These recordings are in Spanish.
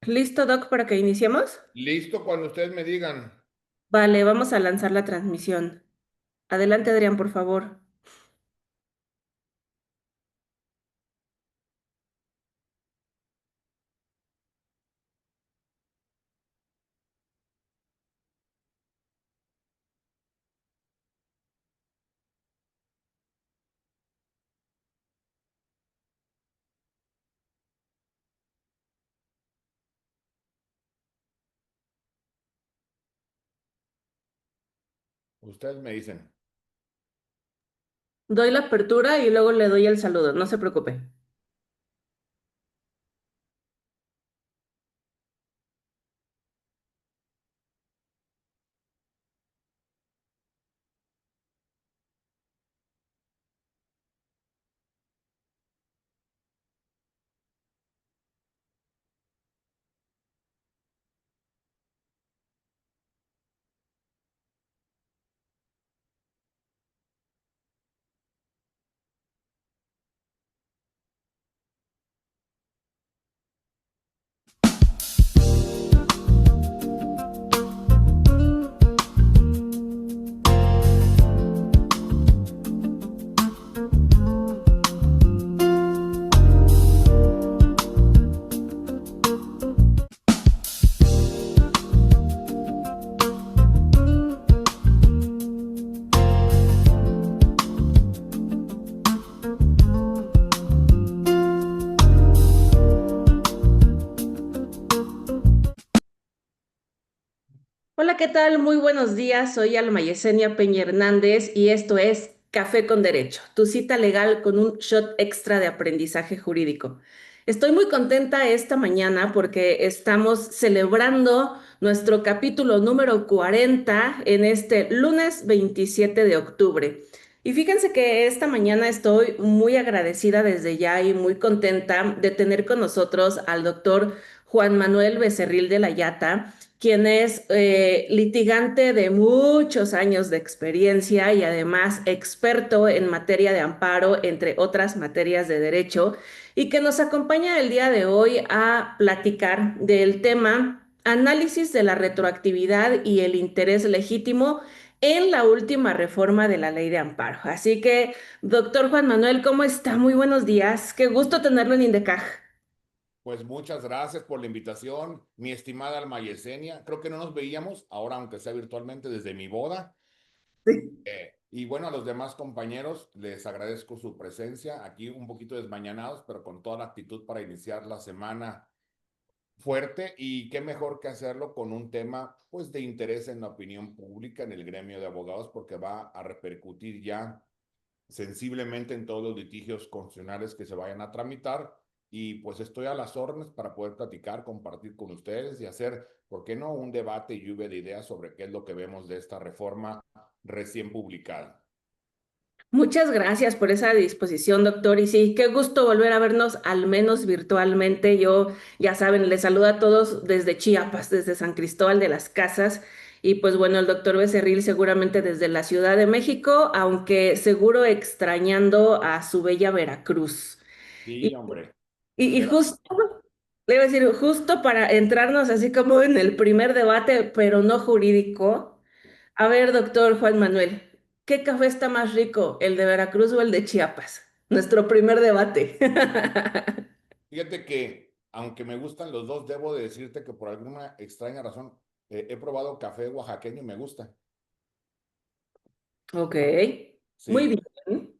¿Listo, Doc, para que iniciemos? Listo cuando ustedes me digan. Vale, vamos a lanzar la transmisión. Adelante, Adrián, por favor. Ustedes me dicen. Doy la apertura y luego le doy el saludo, no se preocupe. Hola, ¿qué tal? Muy buenos días. Soy Alma Yesenia Peña Hernández y esto es Café con Derecho, tu cita legal con un shot extra de aprendizaje jurídico. Estoy muy contenta esta mañana porque estamos celebrando nuestro capítulo número 40 en este lunes 27 de octubre. Y fíjense que esta mañana estoy muy agradecida desde ya y muy contenta de tener con nosotros al doctor Juan Manuel Becerril de la Yata, quien es litigante de muchos años de experiencia y además experto en materia de amparo, entre otras materias de derecho, y que nos acompaña el día de hoy a platicar del tema análisis de la retroactividad y el interés legítimo en la última reforma de la ley de amparo. Así que, doctor Juan Manuel, ¿cómo está? Muy buenos días. Qué gusto tenerlo en Indecaj. Pues muchas gracias por la invitación, mi estimada Alma Yesenia. Creo que no nos veíamos, ahora aunque sea virtualmente, desde mi boda. Sí. Y bueno, a los demás compañeros les agradezco su presencia aquí un poquito desmañanados, pero con toda la actitud para iniciar la semana fuerte. Y qué mejor que hacerlo con un tema pues de interés en la opinión pública, en el gremio de abogados, porque va a repercutir ya sensiblemente en todos los litigios constitucionales que se vayan a tramitar. Y pues estoy a las órdenes para poder platicar, compartir con ustedes y hacer, ¿por qué no?, un debate y lluvia de ideas sobre qué es lo que vemos de esta reforma recién publicada. Muchas gracias por esa disposición, doctor. Y sí, qué gusto volver a vernos, al menos virtualmente. Yo, ya saben, les saludo a todos desde Chiapas, desde San Cristóbal de las Casas. Y pues bueno, el doctor Becerril seguramente desde la Ciudad de México, aunque seguro extrañando a su bella Veracruz. Sí, Y, hombre, y queda. justo, le iba a decir, justo para entrarnos así como en el primer debate, pero no jurídico. A ver, doctor Juan Manuel, ¿qué café está más rico, el de Veracruz o el de Chiapas? Nuestro primer debate. Fíjate que, aunque me gustan los dos, debo de decirte que por alguna extraña razón he probado café oaxaqueño y me gusta. Ok, muy Sí, bien.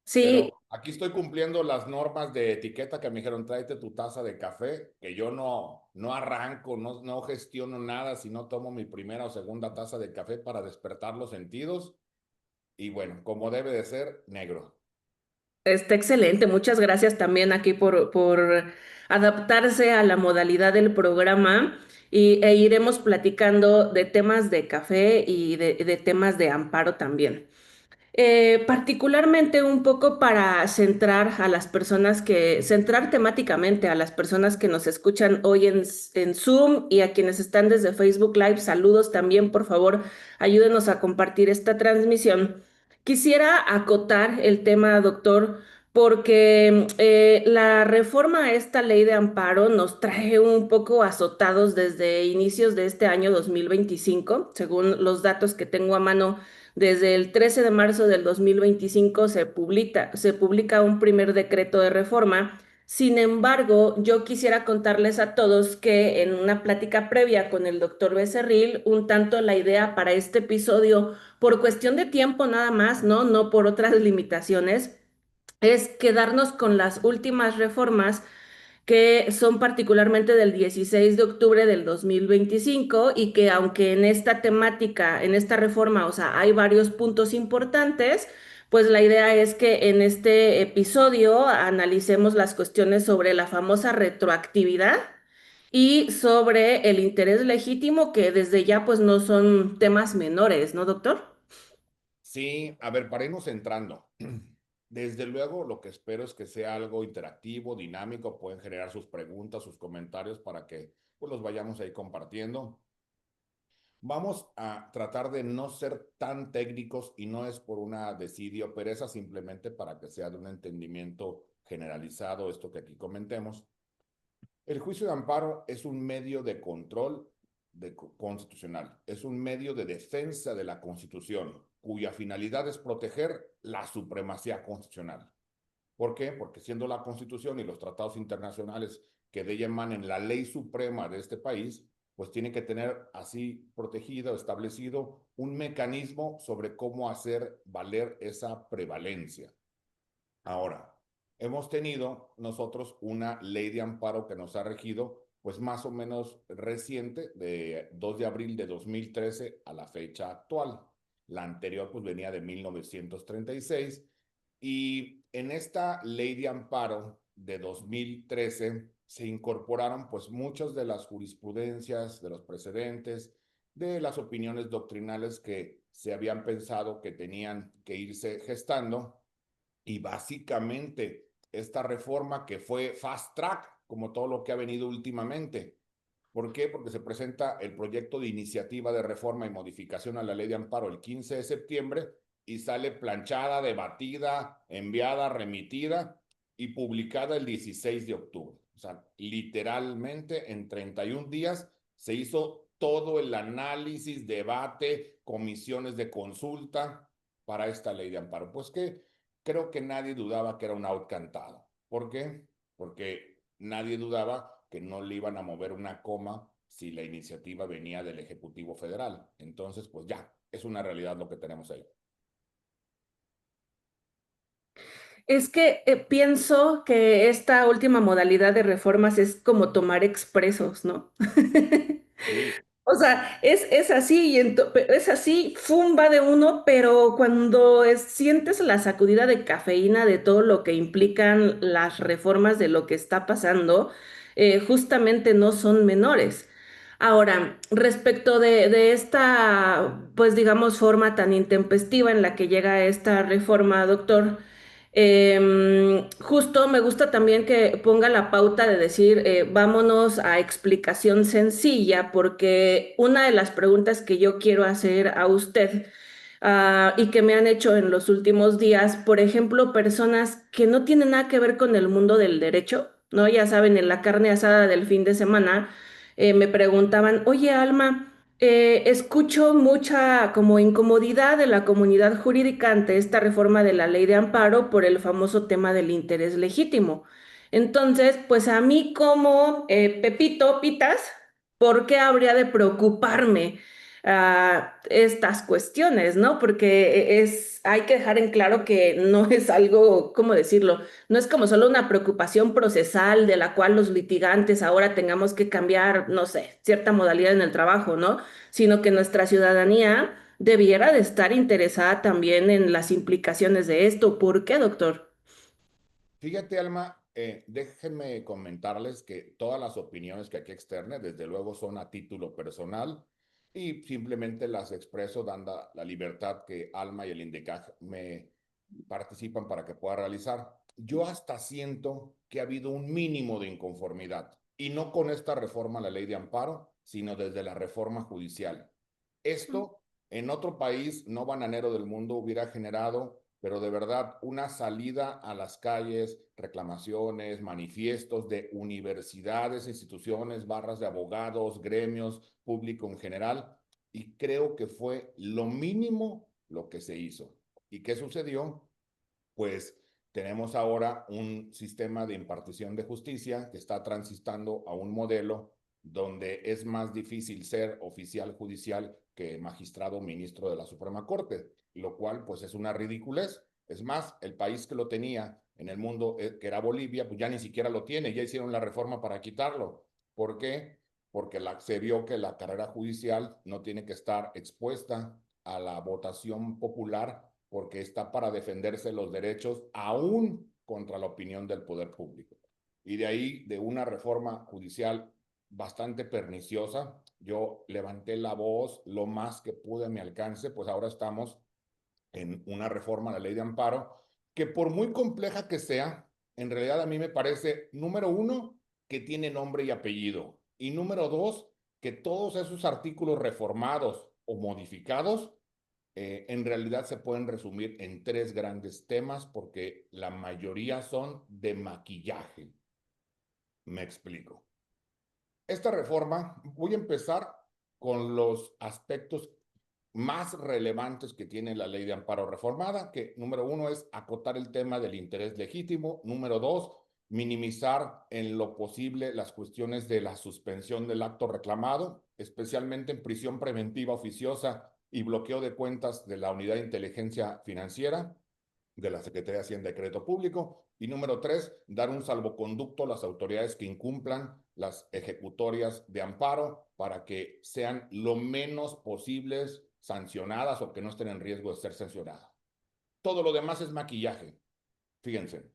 Sí, pero aquí estoy cumpliendo las normas de etiqueta que me dijeron, tráete tu taza de café, que yo no arranco, no gestiono nada si no tomo mi primera o segunda taza de café para despertar los sentidos. Y bueno, como debe de ser, negro. está excelente. Muchas gracias también aquí por adaptarse a la modalidad del programa e iremos platicando de temas de café y de temas de amparo también. Particularmente un poco para centrar a las personas centrar temáticamente a las personas que nos escuchan hoy en Zoom y a quienes están desde Facebook Live, saludos también, por favor, ayúdenos a compartir esta transmisión. Quisiera acotar el tema, doctor, porque la reforma a esta ley de amparo nos trae un poco azotados desde inicios de este año 2025, según los datos que tengo a mano. Desde el 13 de marzo del 2025 se publica un primer decreto de reforma. Sin embargo, yo quisiera contarles a todos que en una plática previa con el doctor Becerril, un tanto la idea para este episodio, por cuestión de tiempo nada más, ¿no? No por otras limitaciones, es quedarnos con las últimas reformas que son particularmente del 16 de octubre del 2025 y que aunque en esta temática, en esta reforma, o sea, hay varios puntos importantes, pues la idea es que en este episodio analicemos las cuestiones sobre la famosa retroactividad y sobre el interés legítimo, que desde ya pues no son temas menores, ¿no, doctor? Sí, a ver, para irnos entrando, desde luego lo que espero es que sea algo interactivo, dinámico, pueden generar sus preguntas, sus comentarios para que pues, los vayamos ahí compartiendo. Vamos a tratar de no ser tan técnicos y no es por una desidia o pereza, simplemente para que sea de un entendimiento generalizado esto que aquí comentemos. El juicio de amparo es un medio de control constitucional, es un medio de defensa de la Constitución, cuya finalidad es proteger la supremacía constitucional. ¿Por qué? Porque siendo la Constitución y los tratados internacionales que de ella emanen la ley suprema de este país, pues tiene que tener así protegido, establecido un mecanismo sobre cómo hacer valer esa prevalencia. Ahora, hemos tenido nosotros una ley de amparo que nos ha regido, pues más o menos reciente, de 2 de abril de 2013 a la fecha actual. La anterior pues venía de 1936 y en esta ley de amparo de 2013 se incorporaron pues muchas de las jurisprudencias, de los precedentes, de las opiniones doctrinales que se habían pensado que tenían que irse gestando y básicamente esta reforma que fue fast track, como todo lo que ha venido últimamente. ¿Por qué? Porque se presenta el proyecto de iniciativa de reforma y modificación a la ley de amparo el 15 de septiembre y sale planchada, debatida, enviada, remitida y publicada el 16 de octubre. O sea, literalmente en 31 días se hizo todo el análisis, debate, comisiones de consulta para esta ley de amparo. Pues que creo que nadie dudaba que era un out cantado. ¿Por qué? Porque nadie dudaba que no le iban a mover una coma si la iniciativa venía del Ejecutivo Federal. Entonces, pues ya, es una realidad lo que tenemos ahí. Es que pienso que esta última modalidad de reformas es como tomar expresos, ¿no? Sí, O sea, es así, es así, fumba de uno, pero cuando sientes la sacudida de cafeína de todo lo que implican las reformas de lo que está pasando, justamente no son menores. Ahora, respecto de esta, pues digamos, forma tan intempestiva en la que llega esta reforma, doctor, justo me gusta también que ponga la pauta de decir, vámonos a explicación sencilla, porque una de las preguntas que yo quiero hacer a usted, y que me han hecho en los últimos días, por ejemplo, personas que no tienen nada que ver con el mundo del derecho, ¿no? Ya saben, en la carne asada del fin de semana, me preguntaban, oye, Alma, escucho mucha como incomodidad de la comunidad jurídica ante esta reforma de la ley de amparo por el famoso tema del interés legítimo. Entonces, pues a mí como Pepito Pitas, ¿por qué habría de preocuparme estas cuestiones, ¿no? Porque hay que dejar en claro que no es algo, ¿cómo decirlo? No es como solo una preocupación procesal de la cual los litigantes ahora tengamos que cambiar, no sé, cierta modalidad en el trabajo, ¿no? Sino que nuestra ciudadanía debiera de estar interesada también en las implicaciones de esto. ¿Por qué, doctor? fíjate, Alma, déjenme comentarles que todas las opiniones que aquí externe, desde luego, son a título personal y simplemente las expreso dando la libertad que Alma y el INDECAG me participan para que pueda realizar. Yo hasta siento que ha habido un mínimo de inconformidad y no con esta reforma a la ley de amparo, sino desde la reforma judicial. Esto en otro país no bananero del mundo hubiera generado pero de verdad una salida a las calles, reclamaciones, manifiestos de universidades, instituciones, barras de abogados, gremios, público en general, y creo que fue lo mínimo lo que se hizo. ¿Y qué sucedió? Pues tenemos ahora un sistema de impartición de justicia que está transitando a un modelo donde es más difícil ser oficial judicial que magistrado o ministro de la Suprema Corte, lo cual pues es una ridiculez. Es más, el país que lo tenía en el mundo, que era Bolivia, pues ya ni siquiera lo tiene, ya hicieron la reforma para quitarlo. ¿Por qué? Porque se vio que la carrera judicial no tiene que estar expuesta a la votación popular porque está para defenderse los derechos aún contra la opinión del poder público. Y de ahí, de una reforma judicial bastante perniciosa, yo levanté la voz lo más que pude a mi alcance, pues ahora estamos en una reforma a la ley de amparo, que por muy compleja que sea, en realidad a mí me parece, número uno, que tiene nombre y apellido, y número dos, que todos esos artículos reformados o modificados en realidad se pueden resumir en tres grandes temas porque la mayoría son de maquillaje. Me explico. Esta reforma, voy a empezar con los aspectos más relevantes que tiene la ley de amparo reformada, que número uno es acotar el tema del interés legítimo, número dos, minimizar en lo posible las cuestiones de la suspensión del acto reclamado, especialmente en prisión preventiva oficiosa y bloqueo de cuentas de la Unidad de Inteligencia Financiera de la Secretaría de Hacienda y Crédito Público. Y número tres, dar un salvoconducto a las autoridades que incumplan las ejecutorias de amparo para que sean lo menos posibles sancionadas o que no estén en riesgo de ser sancionadas. Todo lo demás es maquillaje. Fíjense,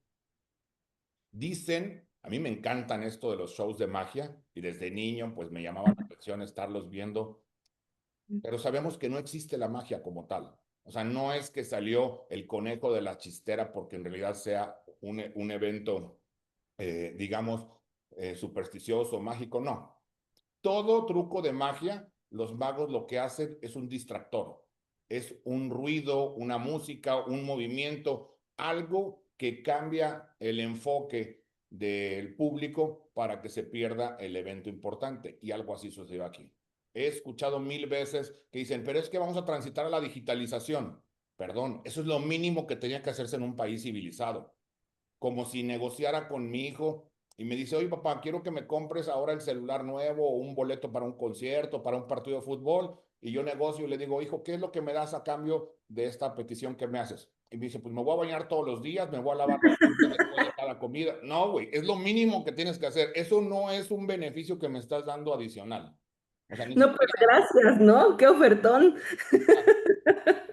dicen, a mí me encantan esto de los shows de magia y desde niño pues me llamaba la atención estarlos viendo, pero sabemos que no existe la magia como tal. O sea, no es que salió el conejo de la chistera porque en realidad sea un evento, digamos, supersticioso, mágico, no. Todo truco de magia, los magos lo que hacen es un distractor, es un ruido, una música, un movimiento, algo que cambia el enfoque del público para que se pierda el evento importante. Y algo así sucedió aquí. He escuchado 1000 veces que dicen, pero es que vamos a transitar a la digitalización. Perdón, eso es lo mínimo que tenía que hacerse en un país civilizado. Como si negociara con mi hijo y me dice, oye papá, quiero que me compres ahora el celular nuevo o un boleto para un concierto, para un partido de fútbol. Y yo negocio y le digo, hijo, ¿qué es lo que me das a cambio de esta petición que me haces? Y me dice, pues me voy a bañar todos los días, me voy a lavar los dientes después de cada comida. No, güey, es lo mínimo que tienes que hacer. Eso no es un beneficio que me estás dando adicional. O sea, ni No, pues siquiera gracias, ¿no? Qué ofertón.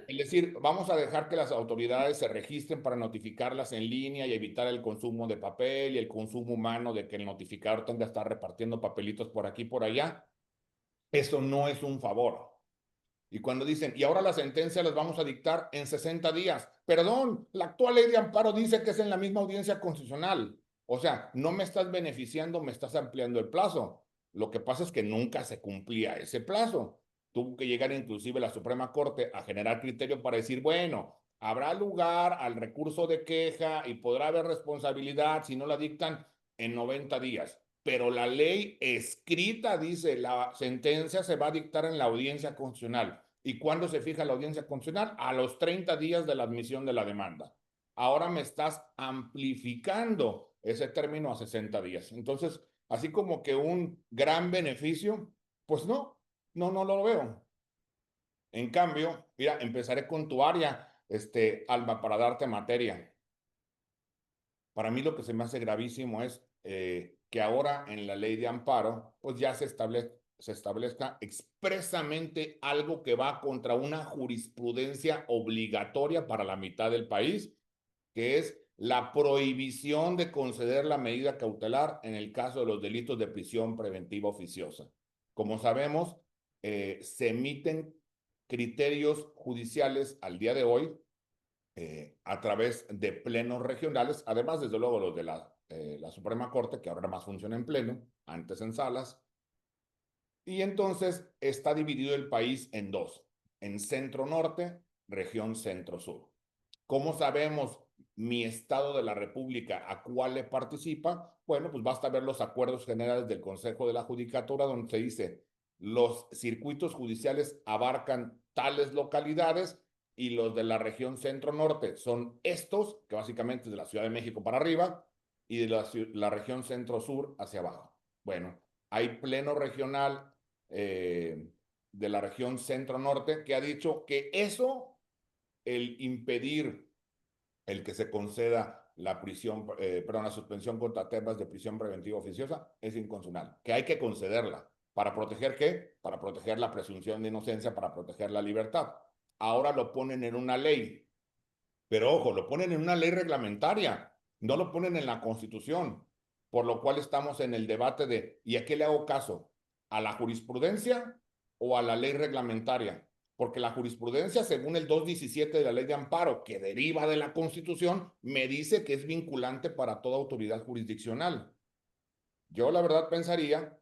es decir, vamos a dejar que las autoridades se registren para notificarlas en línea y evitar el consumo de papel y el consumo humano de que el notificador tenga que estar repartiendo papelitos por aquí y por allá. Eso no es un favor. Y cuando dicen, y ahora la sentencia las vamos a dictar en 60 días. Perdón, la actual ley de amparo dice que es en la misma audiencia constitucional. O sea, no me estás beneficiando, me estás ampliando el plazo. Lo que pasa es que nunca se cumplía ese plazo. Tuvo que llegar inclusive la Suprema Corte a generar criterio para decir, bueno, habrá lugar al recurso de queja y podrá haber responsabilidad si no la dictan en 90 días. Pero la ley escrita dice, la sentencia se va a dictar en la audiencia constitucional. ¿Y cuándo se fija la audiencia constitucional? A los 30 días de la admisión de la demanda. Ahora me estás amplificando ese término a 60 días. Entonces, así como que un gran beneficio, pues no lo veo. En cambio, mira, empezaré con tu área, Alba, para darte materia. Para mí lo que se me hace gravísimo es que ahora en la ley de amparo, pues ya se establezca expresamente algo que va contra una jurisprudencia obligatoria para la mitad del país, que es la prohibición de conceder la medida cautelar en el caso de los delitos de prisión preventiva oficiosa. Como sabemos, se emiten criterios judiciales al día de hoy a través de plenos regionales, además, desde luego, los de la Suprema Corte, que ahora más funciona en pleno, antes en salas. Y entonces está dividido el país en dos, en centro-norte, región centro-sur. ¿Cómo sabemos mi estado de la República a cuál le participa? Bueno, pues basta ver los acuerdos generales del Consejo de la Judicatura donde se dice los circuitos judiciales abarcan tales localidades y los de la región centro-norte son estos, que básicamente es de la Ciudad de México para arriba, y de la región centro-sur hacia abajo. Bueno, hay pleno regional de la región centro-norte que ha dicho que eso, el impedir el que se conceda la prisión, perdón, la suspensión contra temas de prisión preventiva oficiosa es inconstitucional, que hay que concederla. ¿Para proteger qué? Para proteger la presunción de inocencia, para proteger la libertad. Ahora lo ponen en una ley, pero ojo, lo ponen en una ley reglamentaria, no lo ponen en la Constitución, por lo cual estamos en el debate de, ¿y a qué le hago caso? ¿A la jurisprudencia o a la ley reglamentaria? Porque la jurisprudencia, según el 217 de la ley de amparo, que deriva de la Constitución, me dice que es vinculante para toda autoridad jurisdiccional. Yo la verdad pensaría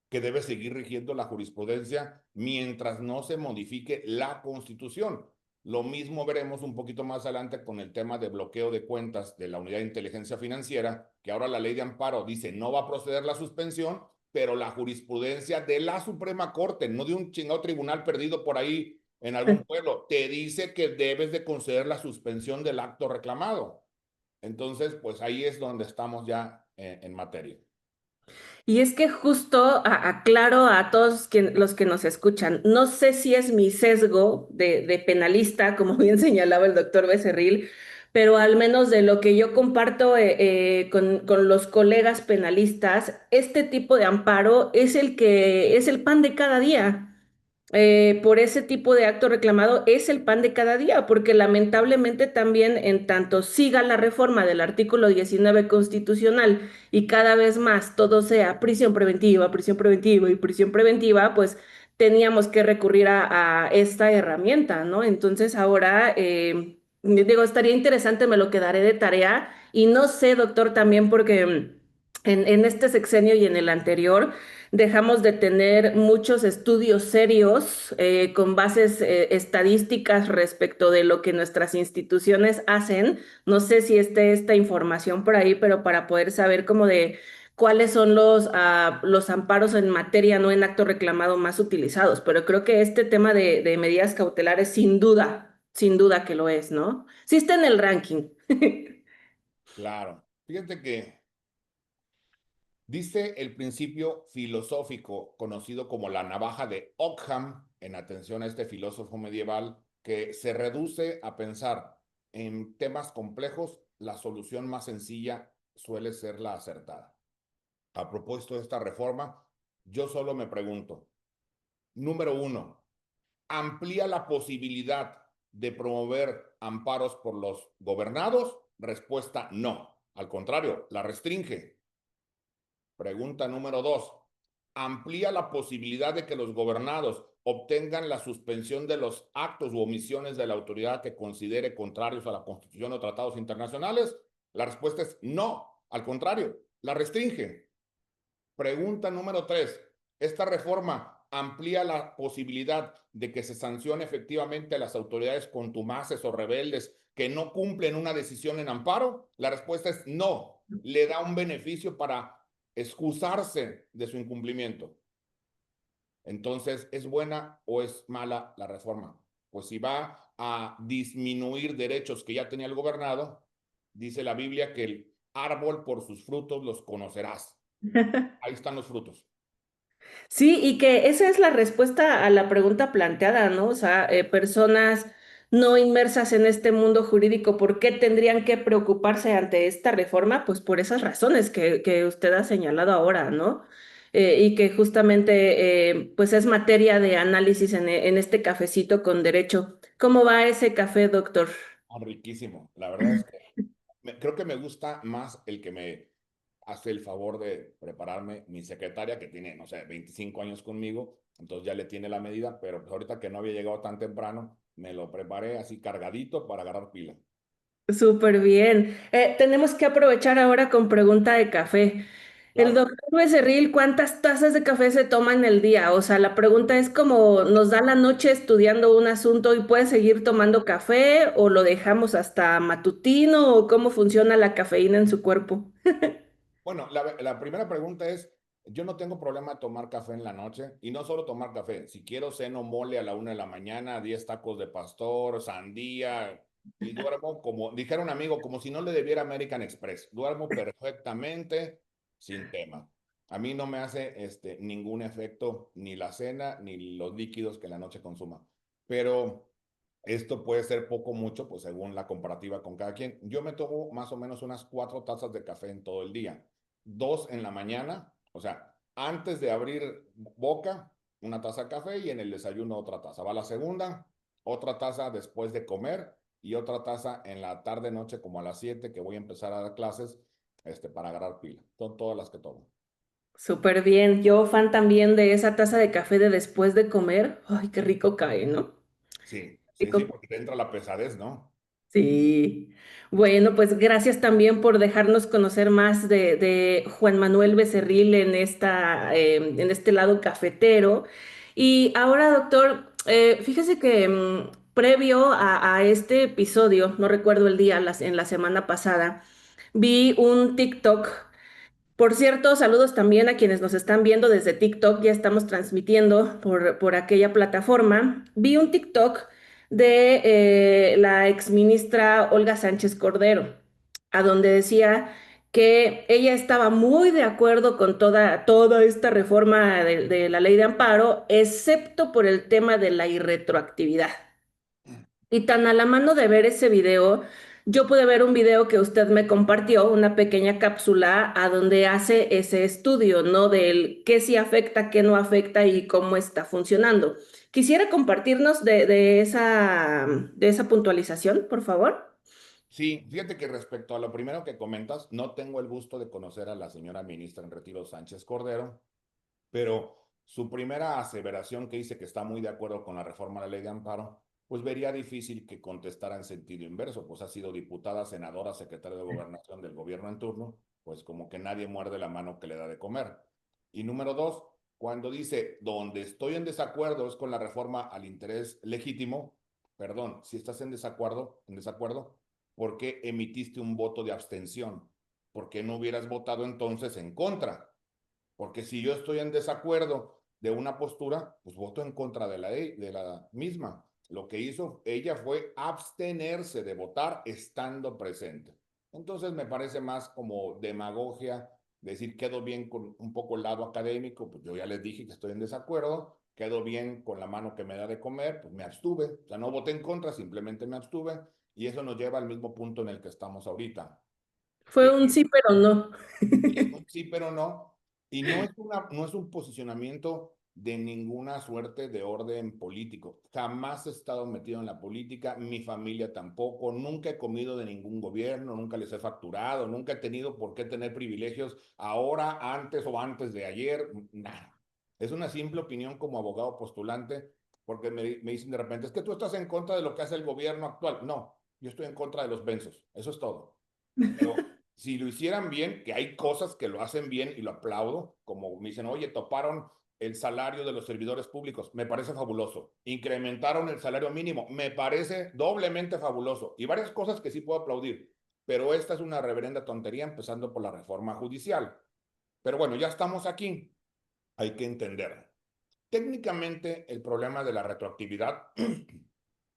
que debe seguir rigiendo la jurisprudencia mientras no se modifique la Constitución. Lo mismo veremos un poquito más adelante con el tema de bloqueo de cuentas de la Unidad de Inteligencia Financiera, que ahora la ley de amparo dice no va a proceder la suspensión, pero la jurisprudencia de la Suprema Corte, no de un chingado tribunal perdido por ahí en algún pueblo, te dice que debes de conceder la suspensión del acto reclamado. Entonces, pues ahí es donde estamos ya en materia. Y es que justo aclaro a todos los que nos escuchan, no sé si es mi sesgo de penalista, como bien señalaba el doctor Becerril, pero al menos de lo que yo comparto con los colegas penalistas, este tipo de amparo es el que es el pan de cada día. Por ese tipo de acto reclamado es el pan de cada día, porque lamentablemente también en tanto siga la reforma del artículo 19 constitucional y cada vez más todo sea prisión preventiva y prisión preventiva, pues teníamos que recurrir a esta herramienta, ¿no? Entonces ahora, digo, estaría interesante, me lo quedaré de tarea y no sé, doctor, también porque en este sexenio y en el anterior dejamos de tener muchos estudios serios con bases estadísticas respecto de lo que nuestras instituciones hacen. No sé si esté esta información por ahí, pero para poder saber cómo de cuáles son los amparos en materia, no en acto reclamado más utilizados. Pero creo que este tema de medidas cautelares, sin duda que lo es, ¿no? Sí está en el ranking. Claro. Fíjate que dice el principio filosófico conocido como la navaja de Ockham, en atención a este filósofo medieval, que se reduce a pensar en temas complejos, la solución más sencilla suele ser la acertada. A propósito de esta reforma, yo solo me pregunto, número uno, ¿amplía la posibilidad de promover amparos por los gobernados? Respuesta no. Al contrario, la restringe. Pregunta número dos. ¿Amplía la posibilidad de que los gobernados obtengan la suspensión de los actos u omisiones de la autoridad que considere contrarios a la Constitución o tratados internacionales? La respuesta es no. Al contrario, la restringe. Pregunta número tres. ¿Esta reforma amplía la posibilidad de que se sancione efectivamente a las autoridades contumaces o rebeldes que no cumplen una decisión en amparo? La respuesta es no. Le da un beneficio para excusarse de su incumplimiento. Entonces, ¿es buena o es mala la reforma? Pues si va a disminuir derechos que ya tenía el gobernado, dice la Biblia que el árbol por sus frutos los conocerás. Ahí están los frutos. Sí, y que esa es la respuesta a la pregunta planteada, ¿no? O sea, personas no inmersas en este mundo jurídico, ¿por qué tendrían que preocuparse ante esta reforma? Pues por esas razones que usted ha señalado ahora, ¿no? Y que justamente, pues es materia de análisis en este cafecito con derecho. ¿Cómo va ese café, doctor? Riquísimo. La verdad es que creo que me gusta más el que me hace el favor de prepararme mi secretaria, que tiene, no sé, 25 años conmigo, entonces ya le tiene la medida, pero pues ahorita que no había llegado tan temprano, me lo preparé así cargadito para agarrar pila. Súper bien. Tenemos que aprovechar ahora con pregunta de café. El Claro. doctor Becerril, ¿cuántas tazas de café se toma en el día? O sea, la pregunta es como, ¿nos da la noche estudiando un asunto y puede seguir tomando café o lo dejamos hasta matutino o cómo funciona la cafeína en su cuerpo? Bueno, la primera pregunta es, yo no tengo problema de tomar café en la noche y no solo tomar café, si quiero ceno mole a la 1 de la mañana, 10 tacos de pastor, sandía y duermo como, dijera un amigo, como si no le debiera American Express, duermo perfectamente sin tema. A mí no me hace ningún efecto ni la cena ni los líquidos que en la noche consuma, pero esto puede ser poco o mucho, pues según la comparativa con cada quien. Yo me tomo más o menos unas 4 tazas de café en todo el día. 2 en la mañana, o sea, antes de abrir boca, una taza de café y en el desayuno otra taza. Va la segunda, otra taza después de comer y otra taza en la tarde noche como a las 7 que voy a empezar a dar clases para agarrar pila. Son todas las que tomo. Súper bien. Yo fan también de esa taza de café de después de comer. Ay, qué rico cae, ¿no? Sí, sí, sí, Rico. porque te entra la pesadez, ¿no? Sí. Bueno, pues gracias también por dejarnos conocer más de Juan Manuel Becerril en en este lado cafetero. Y ahora, doctor, fíjese que previo a este episodio, no recuerdo el día, en la semana pasada, vi un TikTok. Por cierto, saludos también a quienes nos están viendo desde TikTok, ya estamos transmitiendo por aquella plataforma. Vi un TikTok de la exministra Olga Sánchez Cordero, a donde decía que ella estaba muy de acuerdo con toda esta reforma de la ley de amparo, excepto por el tema de la irretroactividad. Y tan a la mano de ver ese video, yo pude ver un video que usted me compartió, una pequeña cápsula a donde hace ese estudio, ¿no? Del qué sí afecta, qué no afecta y cómo está funcionando. Quisiera compartirnos de esa puntualización, por favor. Sí, fíjate que respecto a lo primero que comentas, no tengo el gusto de conocer a la señora ministra en retiro Sánchez Cordero, pero su primera aseveración que dice que está muy de acuerdo con la reforma de la ley de amparo, pues vería difícil que contestara en sentido inverso, pues ha sido diputada, senadora, secretaria de gobernación del gobierno en turno, pues como que nadie muerde la mano que le da de comer. Y número dos, cuando dice, donde estoy en desacuerdo es con la reforma al interés legítimo, perdón, si estás en desacuerdo, ¿por qué emitiste un voto de abstención? ¿Por qué no hubieras votado entonces en contra? Porque si yo estoy en desacuerdo de una postura, pues voto en contra de la misma. Lo que hizo ella fue abstenerse de votar estando presente. Entonces me parece más como demagogia decir quedo bien con un poco el lado académico, pues yo ya les dije que estoy en desacuerdo, quedo bien con la mano que me da de comer, pues me abstuve, o sea, no voté en contra, simplemente me abstuve y eso nos lleva al mismo punto en el que estamos ahorita. Fue un sí, pero no. Sí, sí, pero no. Y no es un posicionamiento de ninguna suerte de orden político. Jamás he estado metido en la política, mi familia tampoco, nunca he comido de ningún gobierno, nunca les he facturado, nunca he tenido por qué tener privilegios ahora, antes o antes de ayer, nada. Es una simple opinión como abogado postulante, porque me dicen de repente, es que tú estás en contra de lo que hace el gobierno actual. No, yo estoy en contra de los Benzos, eso es todo. Pero si lo hicieran bien, que hay cosas que lo hacen bien y lo aplaudo, como me dicen, oye, toparon el salario de los servidores públicos, me parece fabuloso. Incrementaron el salario mínimo, me parece doblemente fabuloso. Y varias cosas que sí puedo aplaudir, pero esta es una reverenda tontería, empezando por la reforma judicial. Pero bueno, ya estamos aquí, hay que entenderlo. Técnicamente, el problema de la retroactividad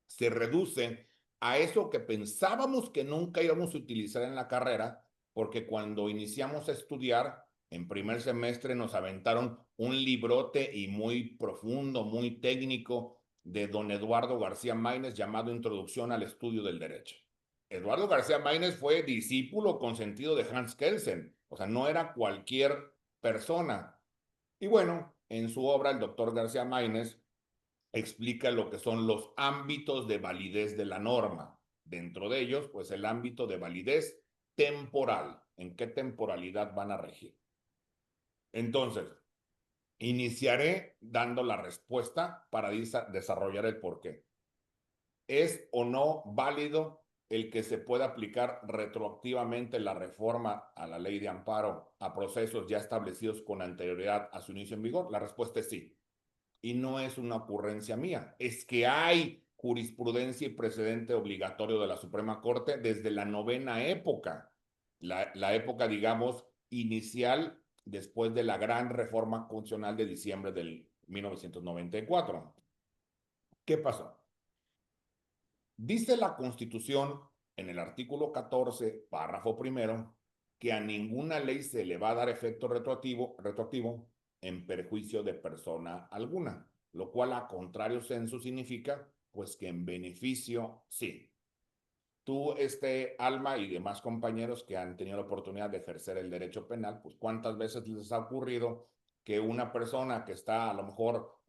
se reduce a eso que pensábamos que nunca íbamos a utilizar en la carrera, porque cuando iniciamos a estudiar, en primer semestre nos aventaron un librote y muy profundo, muy técnico de don Eduardo García Maínez llamado Introducción al Estudio del Derecho. Eduardo García Maínez fue discípulo consentido de Hans Kelsen, o sea, no era cualquier persona. Y bueno, en su obra, el doctor García Maínez explica lo que son los ámbitos de validez de la norma. Dentro de ellos, pues el ámbito de validez temporal. ¿En qué temporalidad van a regir? Entonces, iniciaré dando la respuesta para desarrollar el porqué. ¿Es o no válido el que se pueda aplicar retroactivamente la reforma a la ley de amparo a procesos ya establecidos con anterioridad a su inicio en vigor? La respuesta es sí. Y no es una ocurrencia mía, es que hay jurisprudencia y precedente obligatorio de la Suprema Corte desde la novena época, la época, digamos, inicial después de la gran reforma constitucional de diciembre del 1994. ¿Qué pasó? Dice la Constitución en el artículo 14, párrafo primero, que a ninguna ley se le va a dar efecto retroactivo en perjuicio de persona alguna, lo cual a contrario sensu significa pues que en beneficio sí. Tú, Alma, y demás compañeros que han tenido la oportunidad de ejercer el derecho penal, pues cuántas veces les ha ocurrido que una persona que está a lo mejor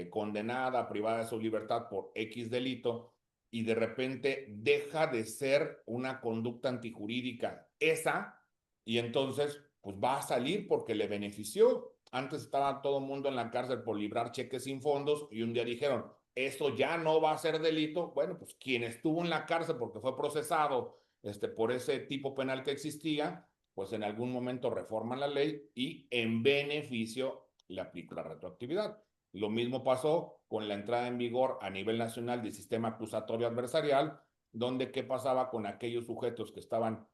condenada, privada de su libertad por X delito, y de repente deja de ser una conducta antijurídica esa, y entonces pues va a salir porque le benefició. Antes estaba todo el mundo en la cárcel por librar cheques sin fondos y un día dijeron, eso ya no va a ser delito. Bueno, pues quien estuvo en la cárcel porque fue procesado por ese tipo penal que existía, pues en algún momento reforman la ley y en beneficio le aplica la retroactividad. Lo mismo pasó con la entrada en vigor a nivel nacional del sistema acusatorio adversarial, donde qué pasaba con aquellos sujetos que estaban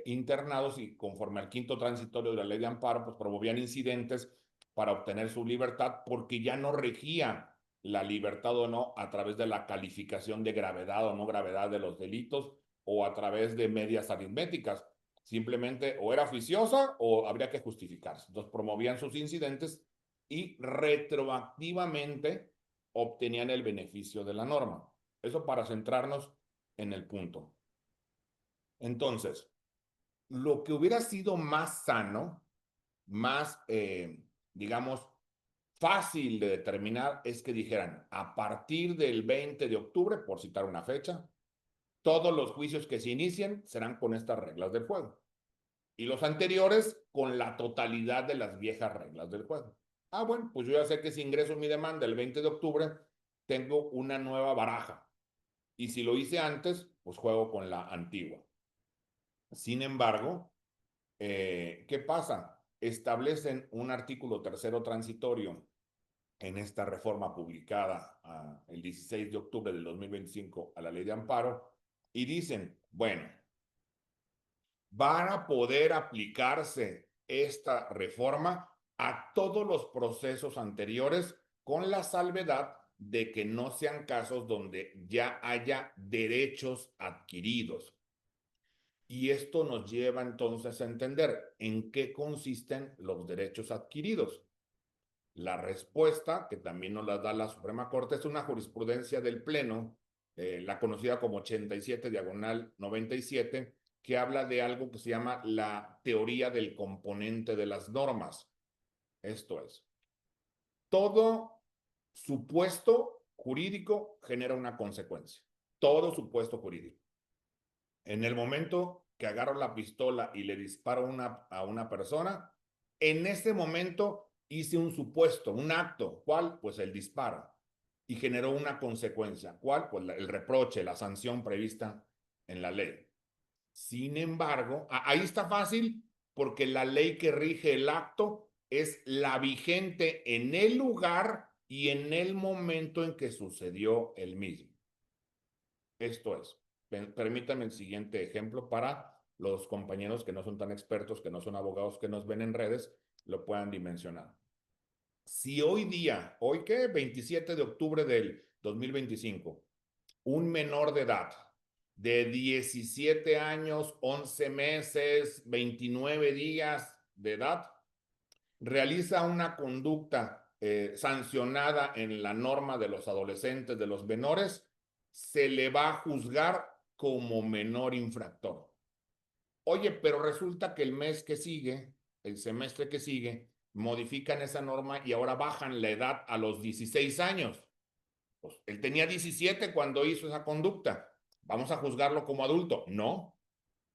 internados y conforme al quinto transitorio de la ley de amparo, pues promovían incidentes para obtener su libertad porque ya no regía la libertad o no a través de la calificación de gravedad o no gravedad de los delitos o a través de medias aritméticas. Simplemente o era oficiosa o habría que justificarse. Entonces promovían sus incidentes y retroactivamente obtenían el beneficio de la norma. Eso para centrarnos en el punto. Entonces, lo que hubiera sido más sano, más, digamos, fácil de determinar es que dijeran, a partir del 20 de octubre, por citar una fecha, todos los juicios que se inicien serán con estas reglas del juego. Y los anteriores con la totalidad de las viejas reglas del juego. Ah, bueno, pues yo ya sé que si ingreso mi demanda el 20 de octubre, tengo una nueva baraja. Y si lo hice antes, pues juego con la antigua. Sin embargo, ¿qué pasa? Establecen un artículo tercero transitorio en esta reforma publicada el 16 de octubre del 2025 a la ley de amparo y dicen, bueno, van a poder aplicarse esta reforma a todos los procesos anteriores con la salvedad de que no sean casos donde ya haya derechos adquiridos. Y esto nos lleva entonces a entender en qué consisten los derechos adquiridos. La respuesta, que también nos la da la Suprema Corte, es una jurisprudencia del Pleno, la conocida como 87/97, que habla de algo que se llama la teoría del componente de las normas. Esto es, todo supuesto jurídico genera una consecuencia. Todo supuesto jurídico. En el momento que agarro la pistola y le disparo a una persona, en ese momento hice un supuesto, un acto. ¿Cuál? Pues el disparo. Y generó una consecuencia. ¿Cuál? Pues el reproche, la sanción prevista en la ley. Sin embargo, ahí está fácil porque la ley que rige el acto es la vigente en el lugar y en el momento en que sucedió el mismo. Esto es, permítanme el siguiente ejemplo para los compañeros que no son tan expertos, que no son abogados, que nos ven en redes, lo puedan dimensionar. Si hoy día, hoy qué, 27 de octubre del 2025, un menor de edad de 17 años, 11 meses, 29 días de edad, realiza una conducta sancionada en la norma de los adolescentes, de los menores, se le va a juzgar como menor infractor. Oye, pero resulta que el mes que sigue, el semestre que sigue, modifican esa norma y ahora bajan la edad a los 16 años. Pues él tenía 17 cuando hizo esa conducta. ¿Vamos a juzgarlo como adulto? No,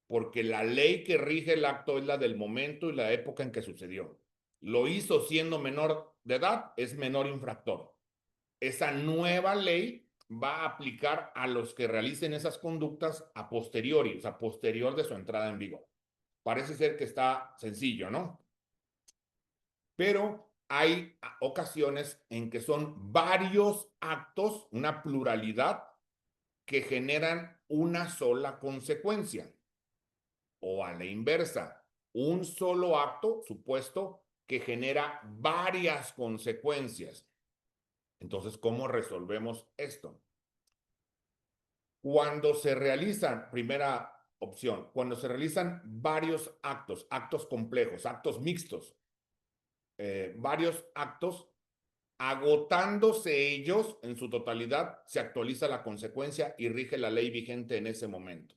porque la ley que rige el acto es la del momento y la época en que sucedió. Lo hizo siendo menor de edad, es menor infractor. Esa nueva ley va a aplicar a los que realicen esas conductas a posteriori, o sea, posterior de su entrada en vigor. Parece ser que está sencillo, ¿no? Pero hay ocasiones en que son varios actos, una pluralidad, que generan una sola consecuencia. O a la inversa, un solo acto supuesto que genera varias consecuencias. Entonces, ¿cómo resolvemos esto? Cuando se realizan, primera opción, cuando se realizan varios actos, actos complejos, actos mixtos, varios actos, agotándose ellos en su totalidad, se actualiza la consecuencia y rige la ley vigente en ese momento.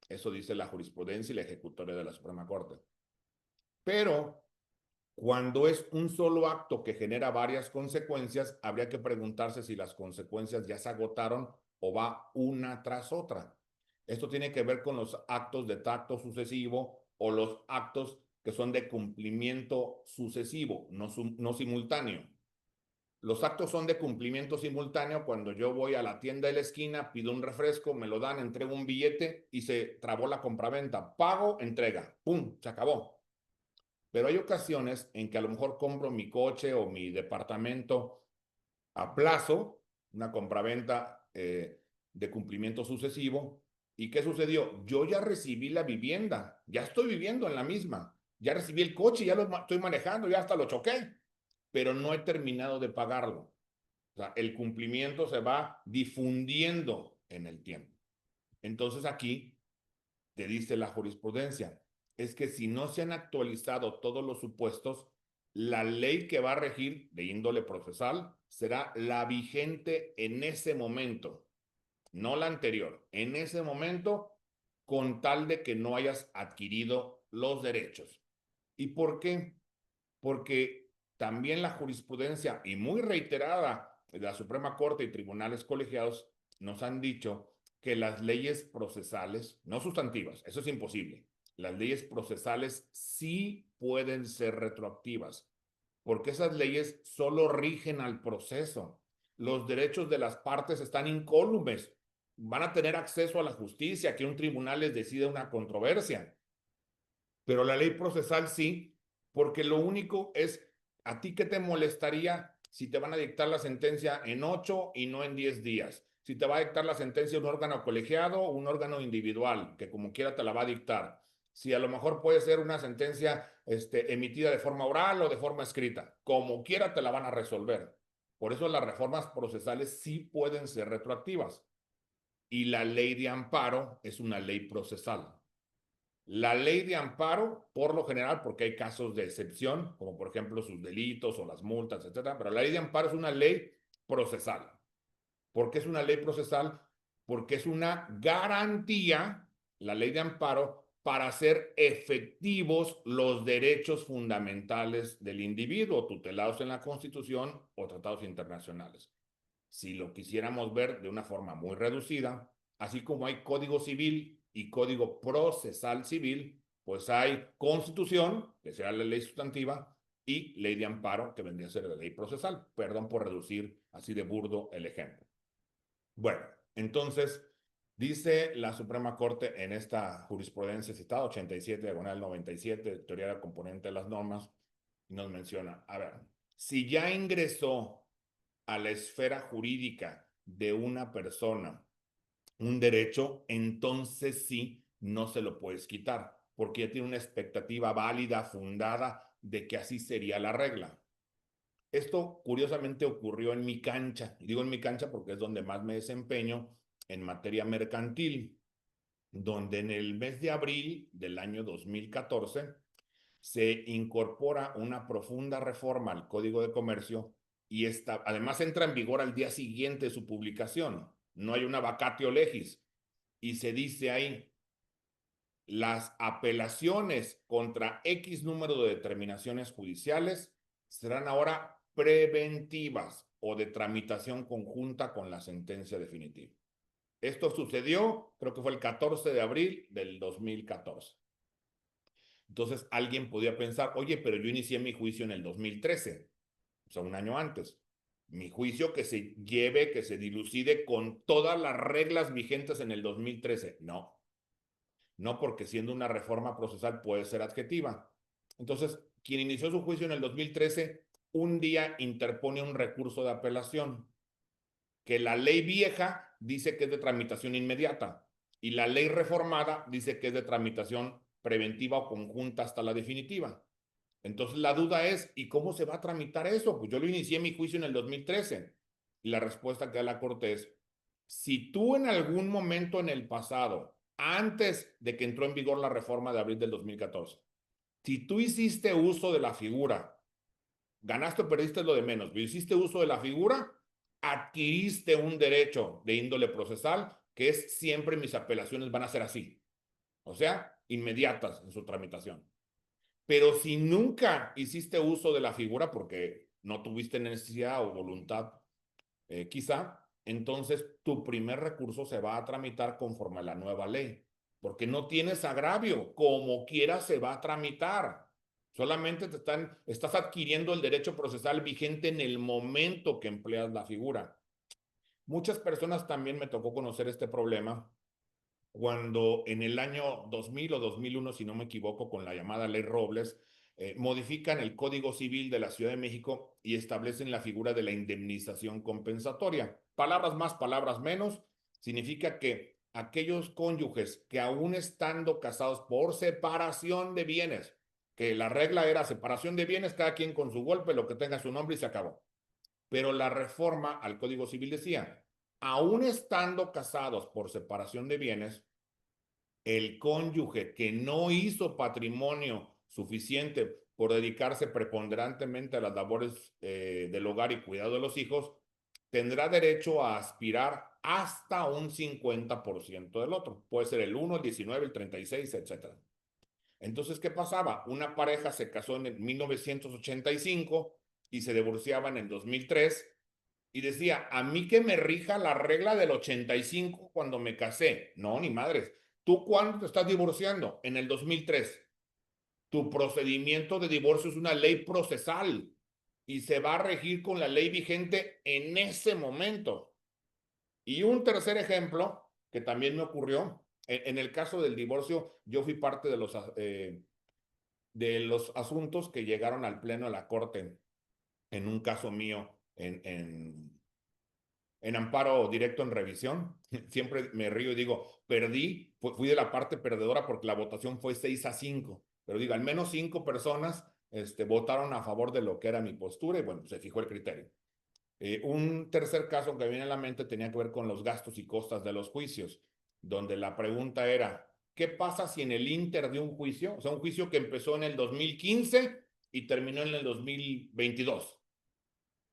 Eso dice la jurisprudencia y la ejecutoria de la Suprema Corte. Pero cuando es un solo acto que genera varias consecuencias, habría que preguntarse si las consecuencias ya se agotaron o va una tras otra. Esto tiene que ver con los actos de tacto sucesivo o los actos que son de cumplimiento sucesivo, no simultáneo. Los actos son de cumplimiento simultáneo cuando yo voy a la tienda de la esquina, pido un refresco, me lo dan, entrego un billete y se trabó la compraventa. Pago, entrega. ¡Pum! Se acabó. Pero hay ocasiones en que a lo mejor compro mi coche o mi departamento a plazo, una compraventa de cumplimiento sucesivo. ¿Y qué sucedió? Yo ya recibí la vivienda, ya estoy viviendo en la misma, ya recibí el coche, ya lo estoy manejando, ya hasta lo choqué, pero no he terminado de pagarlo. O sea, el cumplimiento se va difundiendo en el tiempo. Entonces aquí te dice la jurisprudencia, es que si no se han actualizado todos los supuestos, la ley que va a regir de índole procesal será la vigente en ese momento, no la anterior, en ese momento, con tal de que no hayas adquirido los derechos. ¿Y por qué? Porque también la jurisprudencia, y muy reiterada, de la Suprema Corte y tribunales colegiados nos han dicho que las leyes procesales, no sustantivas, eso es imposible, las leyes procesales sí pueden ser retroactivas, porque esas leyes solo rigen al proceso. Los derechos de las partes están incólumes, van a tener acceso a la justicia, que un tribunal les decida una controversia, pero la ley procesal sí, porque lo único es, ¿a ti qué te molestaría si te van a dictar la sentencia en 8 y no en 10 días? Si te va a dictar la sentencia un órgano colegiado o un órgano individual, que como quiera te la va a dictar. Si a lo mejor puede ser una sentencia emitida de forma oral o de forma escrita, como quiera te la van a resolver. Por eso las reformas procesales sí pueden ser retroactivas. Y la ley de amparo es una ley procesal. La ley de amparo, por lo general, porque hay casos de excepción, como por ejemplo sus delitos o las multas, etcétera, pero la ley de amparo es una ley procesal. ¿Por qué es una ley procesal? Porque es una garantía, la ley de amparo, para hacer efectivos los derechos fundamentales del individuo, tutelados en la Constitución o tratados internacionales. Si lo quisiéramos ver de una forma muy reducida, así como hay código civil y código procesal civil, pues hay constitución, que será la ley sustantiva, y ley de amparo, que vendría a ser la ley procesal. Perdón por reducir así de burdo el ejemplo. Bueno, entonces, dice la Suprema Corte en esta jurisprudencia citada, 87, diagonal 97, teoría del componente de las normas, nos menciona, a ver, si ya ingresó a la esfera jurídica de una persona un derecho, entonces sí, no se lo puedes quitar, porque ya tiene una expectativa válida, fundada, de que así sería la regla. Esto curiosamente ocurrió en mi cancha, y digo en mi cancha porque es donde más me desempeño en materia mercantil, donde en el mes de abril del año 2014 se incorpora una profunda reforma al Código de Comercio y esta, además entra en vigor al día siguiente de su publicación. No hay una vacatio legis. Y se dice ahí, las apelaciones contra X número de determinaciones judiciales serán ahora preventivas o de tramitación conjunta con la sentencia definitiva. Esto sucedió, creo que fue el 14 de abril del 2014. Entonces alguien podía pensar, oye, pero yo inicié mi juicio en el 2013, o sea, un año antes. Mi juicio que se lleve, que se dilucide con todas las reglas vigentes en el 2013. No, no porque siendo una reforma procesal puede ser adjetiva. Entonces, quien inició su juicio en el 2013, un día interpone un recurso de apelación, que la ley vieja dice que es de tramitación inmediata y la ley reformada dice que es de tramitación preventiva o conjunta hasta la definitiva. Entonces la duda es, ¿y cómo se va a tramitar eso? Pues yo lo inicié mi juicio en el 2013 y la respuesta que da la Corte es, si tú en algún momento en el pasado, antes de que entró en vigor la reforma de abril del 2014, si tú hiciste uso de la figura, ganaste o perdiste lo de menos, pero hiciste uso de la figura, adquiriste un derecho de índole procesal, que es siempre mis apelaciones van a ser así, o sea, inmediatas en su tramitación. Pero si nunca hiciste uso de la figura porque no tuviste necesidad o voluntad, quizá, entonces tu primer recurso se va a tramitar conforme a la nueva ley, porque no tienes agravio, como quiera se va a tramitar. Solamente estás adquiriendo el derecho procesal vigente en el momento que empleas la figura. Muchas personas también me tocó conocer este problema cuando en el año 2000 o 2001, si no me equivoco, con la llamada Ley Robles, modifican el Código Civil de la Ciudad de México y establecen la figura de la indemnización compensatoria. Palabras más, palabras menos, significa que aquellos cónyuges que aún estando casados por separación de bienes, que la regla era separación de bienes, cada quien con su golpe, lo que tenga su nombre y se acabó. Pero la reforma al Código Civil decía, aún estando casados por separación de bienes, el cónyuge que no hizo patrimonio suficiente por dedicarse preponderantemente a las labores del hogar y cuidado de los hijos, tendrá derecho a aspirar hasta un 50% del otro. Puede ser el 1, el 19, el 36, etcétera. Entonces, ¿qué pasaba? Una pareja se casó en 1985 y se divorciaban en 2003 y decía, a mí que me rija la regla del 85 cuando me casé. No, ni madres. ¿Tú cuándo te estás divorciando? En el 2003. Tu procedimiento de divorcio es una ley procesal y se va a regir con la ley vigente en ese momento. Y un tercer ejemplo que también me ocurrió, en el caso del divorcio, yo fui parte de los asuntos que llegaron al pleno de la Corte en un caso mío en amparo directo en revisión. Siempre me río y digo, perdí, fui de la parte perdedora porque la votación fue 6-5, pero digo, al menos 5 personas votaron a favor de lo que era mi postura y bueno, se fijó el criterio. Un tercer caso que me viene a la mente tenía que ver con los gastos y costas de los juicios, donde la pregunta era, ¿qué pasa si en el inter de un juicio, o sea, un juicio que empezó en el 2015 y terminó en el 2022?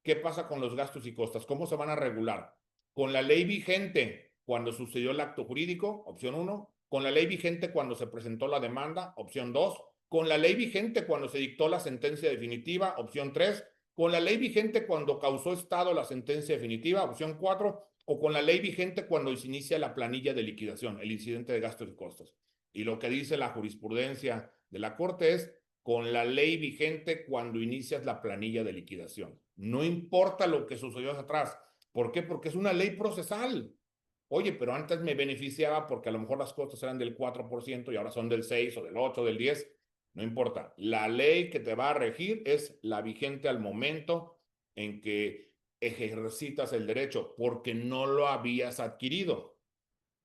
¿Qué pasa con los gastos y costas? ¿Cómo se van a regular? Con la ley vigente cuando sucedió el acto jurídico, opción 1. Con la ley vigente cuando se presentó la demanda, opción 2. Con la ley vigente cuando se dictó la sentencia definitiva, opción 3. Con la ley vigente cuando causó estado la sentencia definitiva, opción 4. O con la ley vigente cuando se inicia la planilla de liquidación, el incidente de gastos y costos. Y lo que dice la jurisprudencia de la Corte es con la ley vigente cuando inicias la planilla de liquidación. No importa lo que sucedió atrás. ¿Por qué? Porque es una ley procesal. Oye, pero antes me beneficiaba porque a lo mejor las costas eran del 4% y ahora son del 6 o del 8 o del 10. No importa. La ley que te va a regir es la vigente al momento en que ejercitas el derecho porque no lo habías adquirido.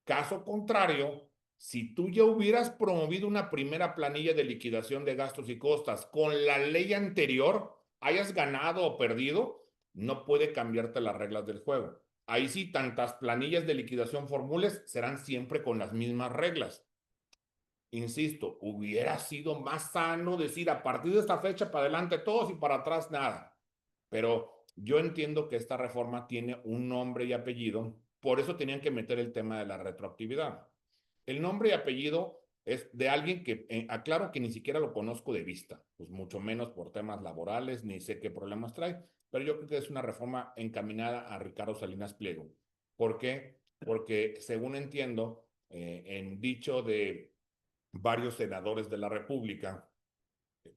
Caso contrario, si tú ya hubieras promovido una primera planilla de liquidación de gastos y costas con la ley anterior, hayas ganado o perdido, no puede cambiarte las reglas del juego. Ahí sí, tantas planillas de liquidación formules serán siempre con las mismas reglas. Insisto, hubiera sido más sano decir a partir de esta fecha para adelante todos y para atrás nada. Pero yo entiendo que esta reforma tiene un nombre y apellido, por eso tenían que meter el tema de la retroactividad. El nombre y apellido es de alguien que, aclaro que ni siquiera lo conozco de vista, pues mucho menos por temas laborales, ni sé qué problemas trae, pero yo creo que es una reforma encaminada a Ricardo Salinas Pliego. ¿Por qué? Porque según entiendo, en dicho de varios senadores de la República,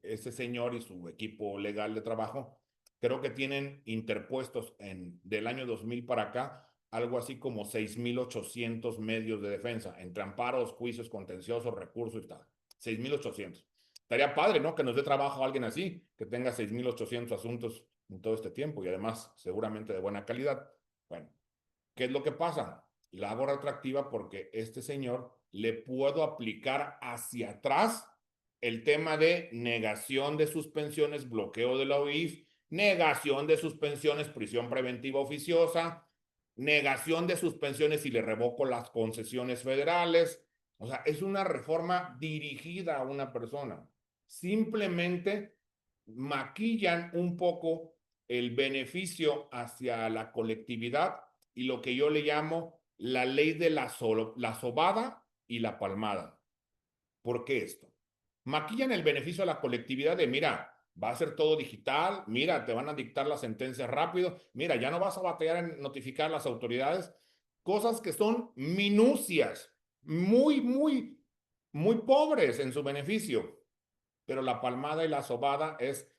ese señor y su equipo legal de trabajo creo que tienen interpuestos del año 2000 para acá algo así como 6.800 medios de defensa, entre amparos, juicios contenciosos, recursos y tal. 6.800. Estaría padre, ¿no? Que nos dé trabajo a alguien así, que tenga 6.800 asuntos en todo este tiempo y además seguramente de buena calidad. Bueno, ¿qué es lo que pasa? La hago retroactiva porque este señor le puedo aplicar hacia atrás el tema de negación de suspensiones, bloqueo de la OIF, negación de suspensiones, prisión preventiva oficiosa, negación de suspensiones y le revoco las concesiones federales. O sea, es una reforma dirigida a una persona. Simplemente maquillan un poco el beneficio hacia la colectividad y lo que yo le llamo la ley de la sobada y la palmada. ¿Por qué esto? Maquillan el beneficio a la colectividad de, mira, va a ser todo digital, mira, te van a dictar las sentencias rápido, mira, ya no vas a batallar en notificar a las autoridades, cosas que son minucias, muy pobres en su beneficio. Pero la palmada y la sobada es,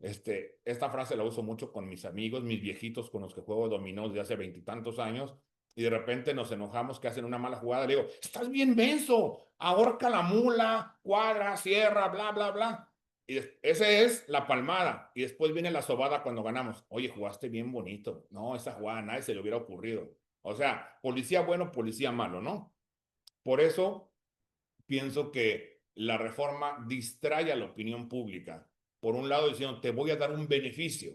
esta frase la uso mucho con mis amigos, mis viejitos con los que juego dominó de hace veintitantos años, y de repente nos enojamos que hacen una mala jugada. Le digo, estás bien menso, ahorca la mula, cuadra, cierra, bla, bla, bla. Y esa es la palmada. Y después viene la sobada cuando ganamos. Oye, jugaste bien bonito. No, esa jugada a nadie se le hubiera ocurrido. O sea, policía bueno, policía malo, ¿no? Por eso pienso que la reforma distrae a la opinión pública. Por un lado, diciendo, te voy a dar un beneficio.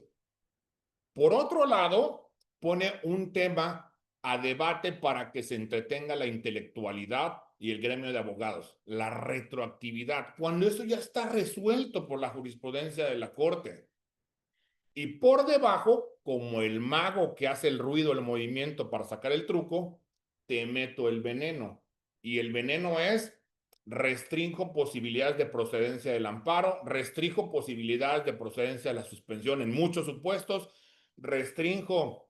Por otro lado, pone un tema a debate para que se entretenga la intelectualidad y el gremio de abogados, la retroactividad, cuando eso ya está resuelto por la jurisprudencia de la Corte. Y por debajo, como el mago que hace el ruido, el movimiento para sacar el truco, te meto el veneno. Y el veneno es restringo posibilidades de procedencia del amparo, restringo posibilidades de procedencia de la suspensión en muchos supuestos, restringo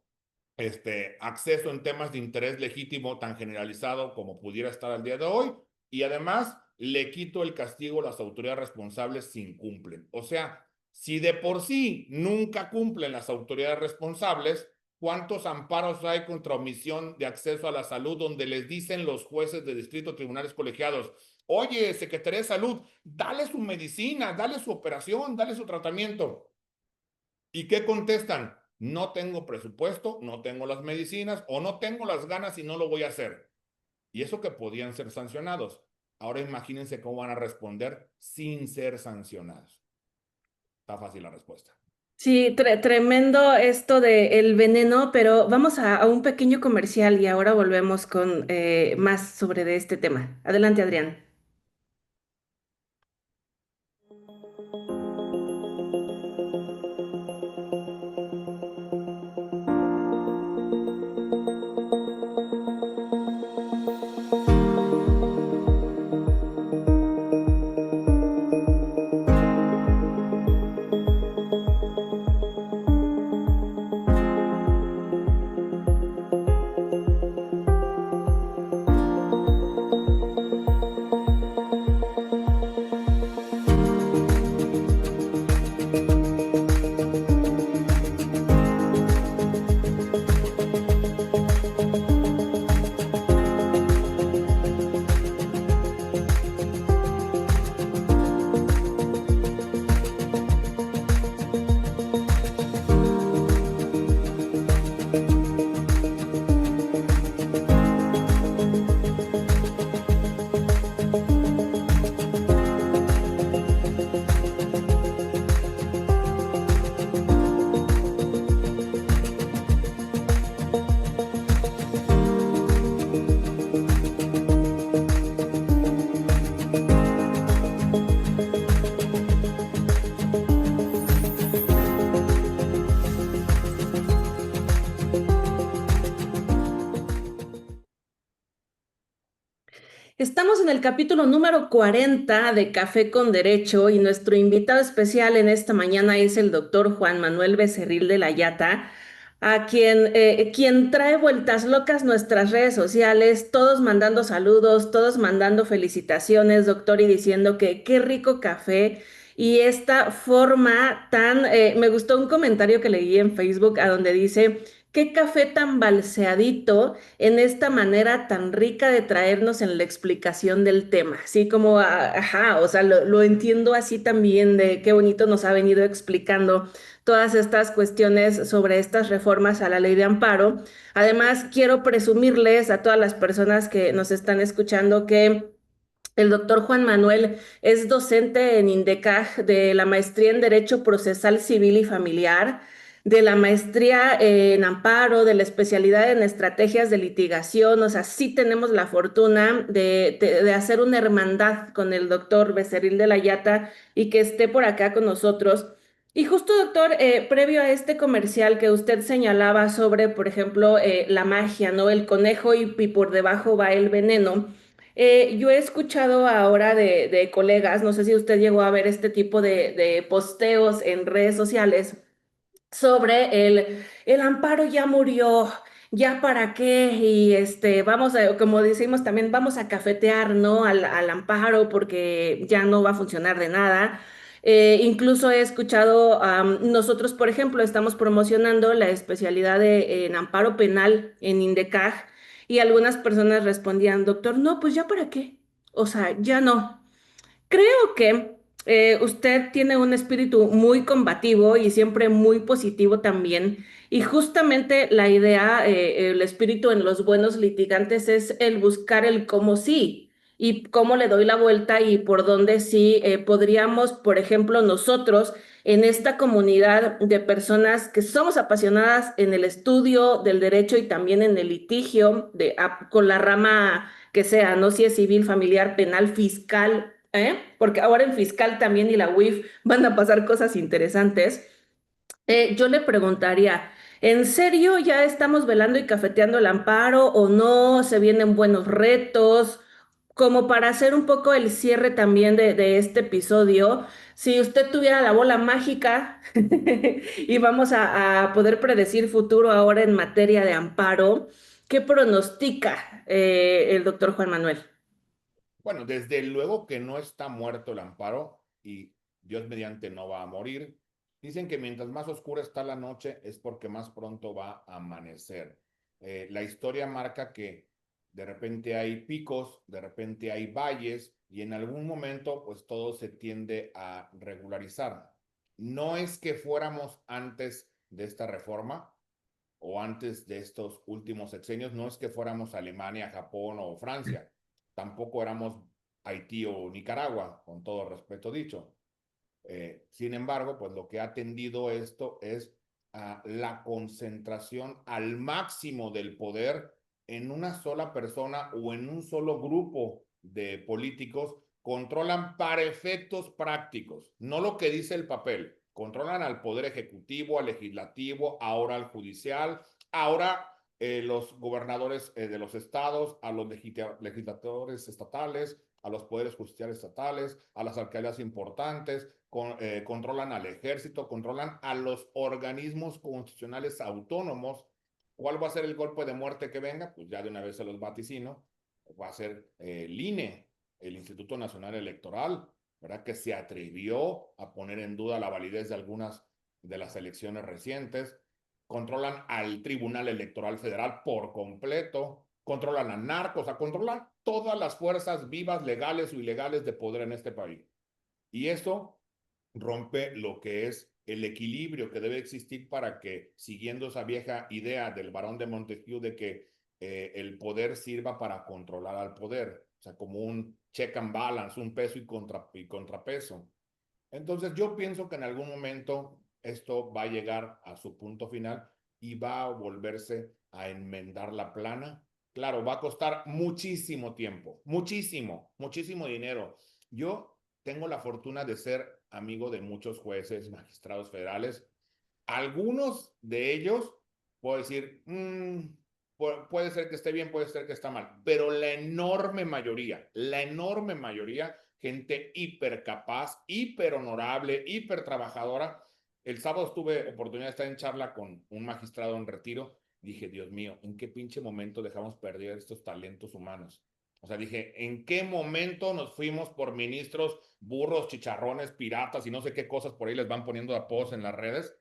acceso en temas de interés legítimo tan generalizado como pudiera estar al día de hoy y además le quito el castigo a las autoridades responsables si incumplen. O sea, si de por sí nunca cumplen las autoridades responsables, ¿cuántos amparos hay contra omisión de acceso a la salud donde les dicen los jueces de distrito, tribunales colegiados, oye, Secretaría de Salud, dale su medicina, dale su operación, dale su tratamiento? ¿Y qué contestan? No tengo presupuesto, no tengo las medicinas o no tengo las ganas y no lo voy a hacer. Y eso que podían ser sancionados. Ahora imagínense cómo van a responder sin ser sancionados. Está fácil la respuesta. Sí, tremendo esto de el veneno, pero vamos a un pequeño comercial y ahora volvemos con más sobre de este tema. Adelante, Adrián. Estamos en el capítulo número 40 de Café con Derecho y nuestro invitado especial en esta mañana es el doctor Juan Manuel Becerril de la Yata, a quien trae vueltas locas nuestras redes sociales, todos mandando saludos, todos mandando felicitaciones, doctor, y diciendo que qué rico café y esta forma tan, me gustó un comentario que leí en Facebook a donde dice, qué café tan balseadito en esta manera tan rica de traernos en la explicación del tema, así como, ajá, o sea, lo entiendo así también de qué bonito nos ha venido explicando todas estas cuestiones sobre estas reformas a la ley de amparo. Además, quiero presumirles a todas las personas que nos están escuchando que el doctor Juan Manuel es docente en INDECAJ de la maestría en Derecho Procesal Civil y Familiar, de la maestría en Amparo, de la especialidad en Estrategias de Litigación. O sea, sí tenemos la fortuna de hacer una hermandad con el doctor Becerril de la Yata y que esté por acá con nosotros. Y justo, doctor, previo a este comercial que usted señalaba sobre, por ejemplo, la magia, ¿no? El conejo y por debajo va el veneno. Yo he escuchado ahora de colegas, no sé si usted llegó a ver este tipo de posteos en redes sociales sobre el amparo ya murió, ya para qué, y vamos a, como decimos también, vamos a cafetear, ¿no? Al amparo porque ya no va a funcionar de nada. Incluso he escuchado, nosotros, por ejemplo, estamos promocionando la especialidad en amparo penal en INDECAJ y algunas personas respondían, doctor, no, pues ya para qué, o sea, ya no. Creo que usted tiene un espíritu muy combativo y siempre muy positivo también. Y justamente la idea, el espíritu en los buenos litigantes es el buscar el cómo sí y cómo le doy la vuelta y por dónde sí podríamos, por ejemplo, nosotros en esta comunidad de personas que somos apasionadas en el estudio del derecho y también en el litigio con la rama que sea, no si es civil, familiar, penal, fiscal, porque ahora en fiscal también y la UIF van a pasar cosas interesantes. Yo le preguntaría, ¿en serio ya estamos velando y cafeteando el amparo o no? ¿Se vienen buenos retos? Como para hacer un poco el cierre también de este episodio, si usted tuviera la bola mágica y vamos a poder predecir futuro ahora en materia de amparo, ¿qué pronostica el doctor Juan Manuel? Bueno, desde luego que no está muerto el amparo y Dios mediante no va a morir. Dicen que mientras más oscura está la noche es porque más pronto va a amanecer. La historia marca que de repente hay picos, de repente hay valles y en algún momento pues todo se tiende a regularizar. No es que fuéramos antes de esta reforma o antes de estos últimos sexenios, no es que fuéramos Alemania, Japón o Francia, tampoco éramos Haití o Nicaragua, con todo respeto dicho. Sin embargo, pues lo que ha tendido esto es a la concentración al máximo del poder en una sola persona o en un solo grupo de políticos, controlan para efectos prácticos, no lo que dice el papel, controlan al poder ejecutivo, al legislativo, ahora al judicial, ahora los gobernadores de los estados, a los legisladores estatales, a los poderes judiciales estatales, a las alcaldías importantes, controlan al ejército, controlan a los organismos constitucionales autónomos. ¿Cuál va a ser el golpe de muerte que venga? Pues ya de una vez se los vaticino. Va a ser el INE, el Instituto Nacional Electoral, ¿verdad? Que se atrevió a poner en duda la validez de algunas de las elecciones recientes. Controlan al Tribunal Electoral Federal por completo, controlan a narcos, o sea, controlan todas las fuerzas vivas, legales o ilegales de poder en este país. Y eso rompe lo que es el equilibrio que debe existir para que, siguiendo esa vieja idea del barón de Montesquieu de que el poder sirva para controlar al poder, o sea, como un check and balance, un peso y contrapeso. Entonces yo pienso que en algún momento esto va a llegar a su punto final y va a volverse a enmendar la plana. Claro, va a costar muchísimo tiempo, muchísimo, muchísimo dinero. Yo tengo la fortuna de ser amigo de muchos jueces, magistrados federales. Algunos de ellos, puedo decir, puede ser que esté bien, puede ser que está mal, pero la enorme mayoría, gente hiper capaz, hiper honorable, hiper trabajadora. El sábado tuve oportunidad de estar en charla con un magistrado en retiro. Dije, Dios mío, ¿en qué pinche momento dejamos perder estos talentos humanos? O sea, dije, ¿en qué momento nos fuimos por ministros burros, chicharrones, piratas y no sé qué cosas por ahí les van poniendo apodos en las redes?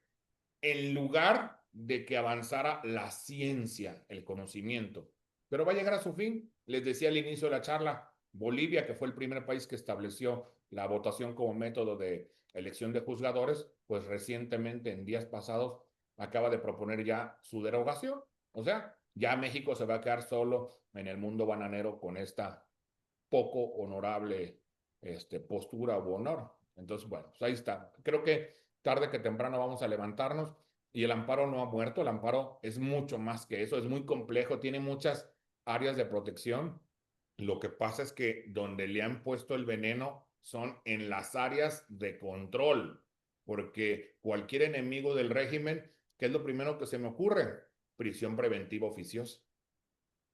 En lugar de que avanzara la ciencia, el conocimiento. Pero va a llegar a su fin. Les decía al inicio de la charla, Bolivia, que fue el primer país que estableció la votación como método de elección de juzgadores, pues recientemente, en días pasados, acaba de proponer ya su derogación. O sea, ya México se va a quedar solo en el mundo bananero con esta poco honorable postura u honor. Entonces, bueno, pues ahí está. Creo que tarde que temprano vamos a levantarnos y el amparo no ha muerto. El amparo es mucho más que eso, es muy complejo, tiene muchas áreas de protección. Lo que pasa es que donde le han puesto el veneno son en las áreas de control, porque cualquier enemigo del régimen, ¿qué es lo primero que se me ocurre? Prisión preventiva oficiosa.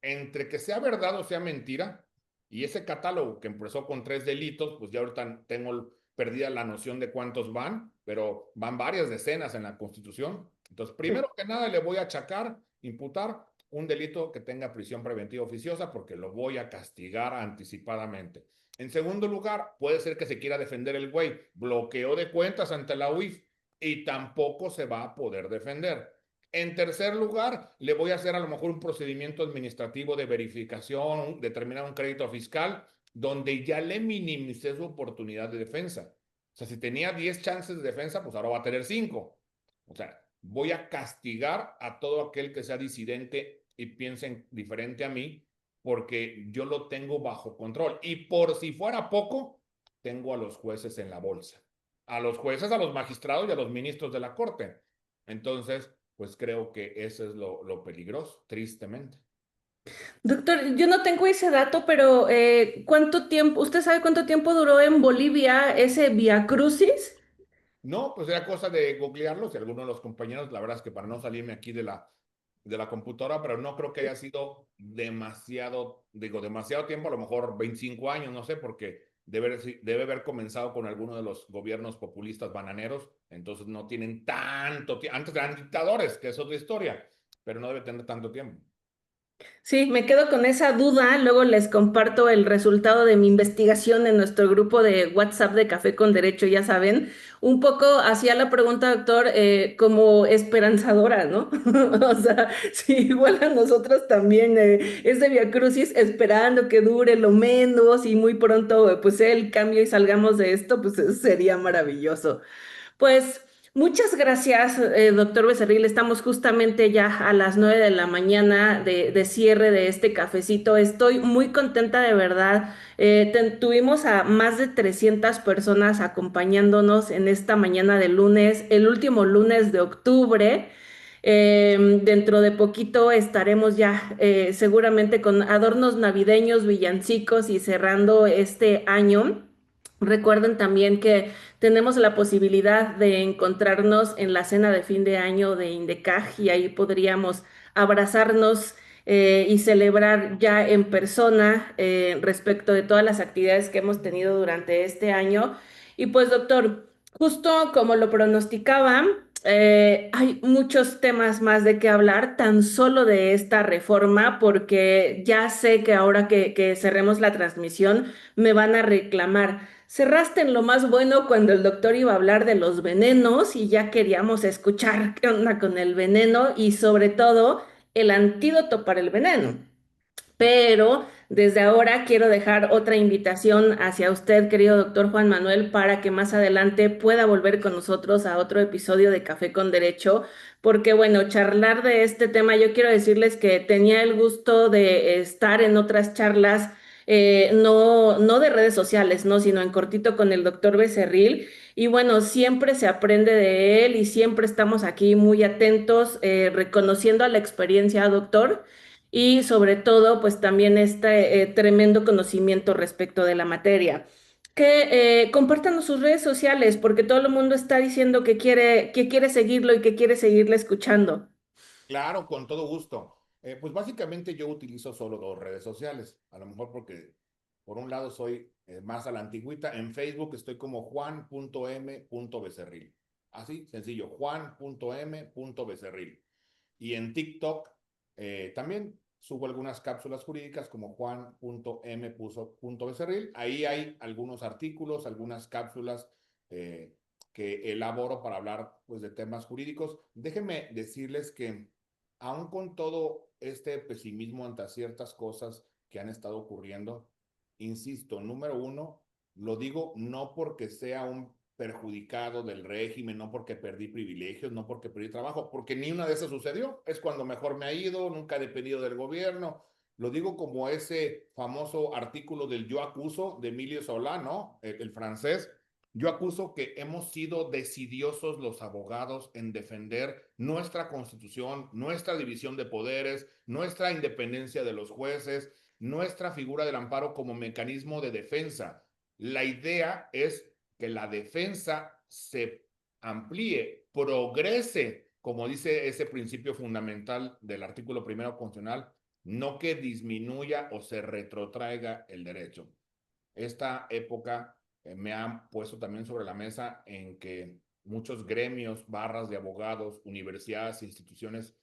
Entre que sea verdad o sea mentira, y ese catálogo que empezó con 3 delitos, pues ya ahorita tengo perdida la noción de cuántos van, pero van varias decenas en la Constitución. Entonces, Sí. primero que nada, le voy a achacar, imputar un delito que tenga prisión preventiva oficiosa porque lo voy a castigar anticipadamente. En segundo lugar, puede ser que se quiera defender el güey, bloqueo de cuentas ante la UIF y tampoco se va a poder defender. En tercer lugar, le voy a hacer a lo mejor un procedimiento administrativo de verificación, determinar un crédito fiscal, donde ya le minimicé su oportunidad de defensa. O sea, si tenía 10 chances de defensa, pues ahora va a tener 5. O sea, voy a castigar a todo aquel que sea disidente y piense diferente a mí, porque yo lo tengo bajo control. Y por si fuera poco, tengo a los jueces en la bolsa. A los jueces, a los magistrados y a los ministros de la corte. Entonces, pues creo que eso es lo peligroso, tristemente. Doctor, yo no tengo ese dato, pero ¿cuánto tiempo, usted sabe cuánto tiempo duró en Bolivia ese Via Crucis? No, pues era cosa de googlearlo, si alguno de los compañeros, la verdad es que para no salirme aquí de la computadora, pero no creo que haya sido demasiado, digo, demasiado tiempo, a lo mejor 25 años, no sé, porque debe haber comenzado con alguno de los gobiernos populistas bananeros, entonces no tienen tanto tiempo, antes eran dictadores, que es otra historia, pero no debe tener tanto tiempo. Sí, me quedo con esa duda. Luego les comparto el resultado de mi investigación en nuestro grupo de WhatsApp de Café con Derecho, ya saben. Un poco hacía la pregunta, doctor, como esperanzadora, ¿no? O sea, sí, igual a nosotros también es de Via Crucis esperando que dure lo menos y muy pronto pues sea el cambio y salgamos de esto, pues eso sería maravilloso. Pues muchas gracias, doctor Becerril. Estamos justamente ya a las 9 de la mañana de cierre de este cafecito. Estoy muy contenta de verdad. Tuvimos a más de 300 personas acompañándonos en esta mañana de lunes, el último lunes de octubre. Dentro de poquito estaremos ya seguramente con adornos navideños, villancicos y cerrando este año. Recuerden también que tenemos la posibilidad de encontrarnos en la cena de fin de año de INDECAJ y ahí podríamos abrazarnos y celebrar ya en persona respecto de todas las actividades que hemos tenido durante este año. Y pues, doctor, justo como lo pronosticaba, hay muchos temas más de qué hablar, tan solo de esta reforma, porque ya sé que ahora que cerremos la transmisión me van a reclamar. Cerraste en lo más bueno cuando el doctor iba a hablar de los venenos y ya queríamos escuchar qué onda con el veneno y sobre todo el antídoto para el veneno. Pero desde ahora quiero dejar otra invitación hacia usted, querido doctor Juan Manuel, para que más adelante pueda volver con nosotros a otro episodio de Café con Derecho, porque bueno, charlar de este tema, yo quiero decirles que tenía el gusto de estar en otras charlas, no de redes sociales, no, sino en cortito con el doctor Becerril. Y bueno, siempre se aprende de él y siempre estamos aquí muy atentos, reconociendo a la experiencia, doctor y sobre todo, pues también este tremendo conocimiento respecto de la materia. Que compártanos sus redes sociales, porque todo el mundo está diciendo que quiere seguirlo y que quiere seguirle escuchando. Claro, con todo gusto. Pues básicamente yo utilizo solo 2 redes sociales. A lo mejor porque por un lado soy más a la antigüita. En Facebook estoy como juan.m.becerril. Así, sencillo, juan.m.becerril. Y en TikTok también. subo algunas cápsulas jurídicas como juan.m.becerril. Ahí hay algunos artículos, algunas cápsulas que elaboro para hablar pues, de temas jurídicos. Déjenme decirles que aún con todo este pesimismo ante ciertas cosas que han estado ocurriendo, insisto, número uno, lo digo no porque sea un perjudicado del régimen, no porque perdí privilegios, no porque perdí trabajo, porque ni una de esas sucedió. Es cuando mejor me ha ido, nunca he dependido del gobierno. Lo digo como ese famoso artículo del Yo acuso de Emilio Solá, ¿no? El francés. Yo acuso que hemos sido decidiosos los abogados en defender nuestra constitución, nuestra división de poderes, nuestra independencia de los jueces, nuestra figura del amparo como mecanismo de defensa. La idea es que la defensa se amplíe, progrese, como dice ese principio fundamental del artículo primero constitucional, no que disminuya o se retrotraiga el derecho. Esta época me ha puesto también sobre la mesa en que muchos gremios, barras de abogados, universidades, instituciones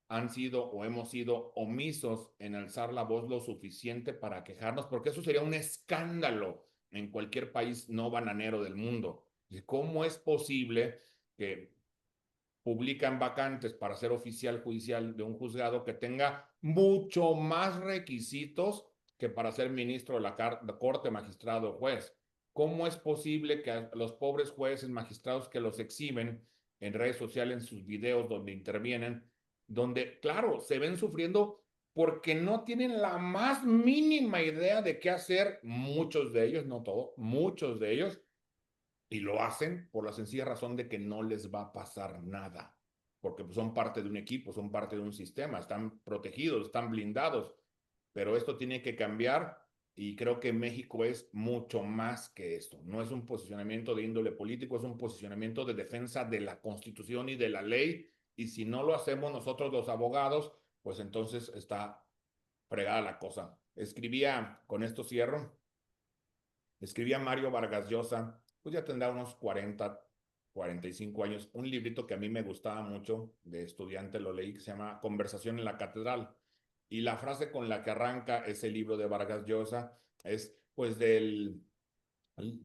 han sido o hemos sido omisos en alzar la voz lo suficiente para quejarnos, porque eso sería un escándalo en cualquier país no bananero del mundo. ¿Cómo es posible que publican vacantes para ser oficial judicial de un juzgado que tenga mucho más requisitos que para ser ministro de la corte, magistrado o juez? ¿Cómo es posible que a los pobres jueces, magistrados que los exhiben en redes sociales, en sus videos donde intervienen, donde, claro, se ven sufriendo porque no tienen la más mínima idea de qué hacer, muchos de ellos, no todos, muchos de ellos, y lo hacen por la sencilla razón de que no les va a pasar nada, porque son parte de un equipo, son parte de un sistema, están protegidos, están blindados, pero esto tiene que cambiar y creo que México es mucho más que esto. No es un posicionamiento de índole político, es un posicionamiento de defensa de la Constitución y de la ley, y si no lo hacemos nosotros los abogados, pues entonces está fregada la cosa. Escribía, con esto cierro, escribía Mario Vargas Llosa, pues ya tendrá unos 45 años, un librito que a mí me gustaba mucho, de estudiante lo leí, que se llama Conversación en la Catedral. Y la frase con la que arranca ese libro de Vargas Llosa es pues del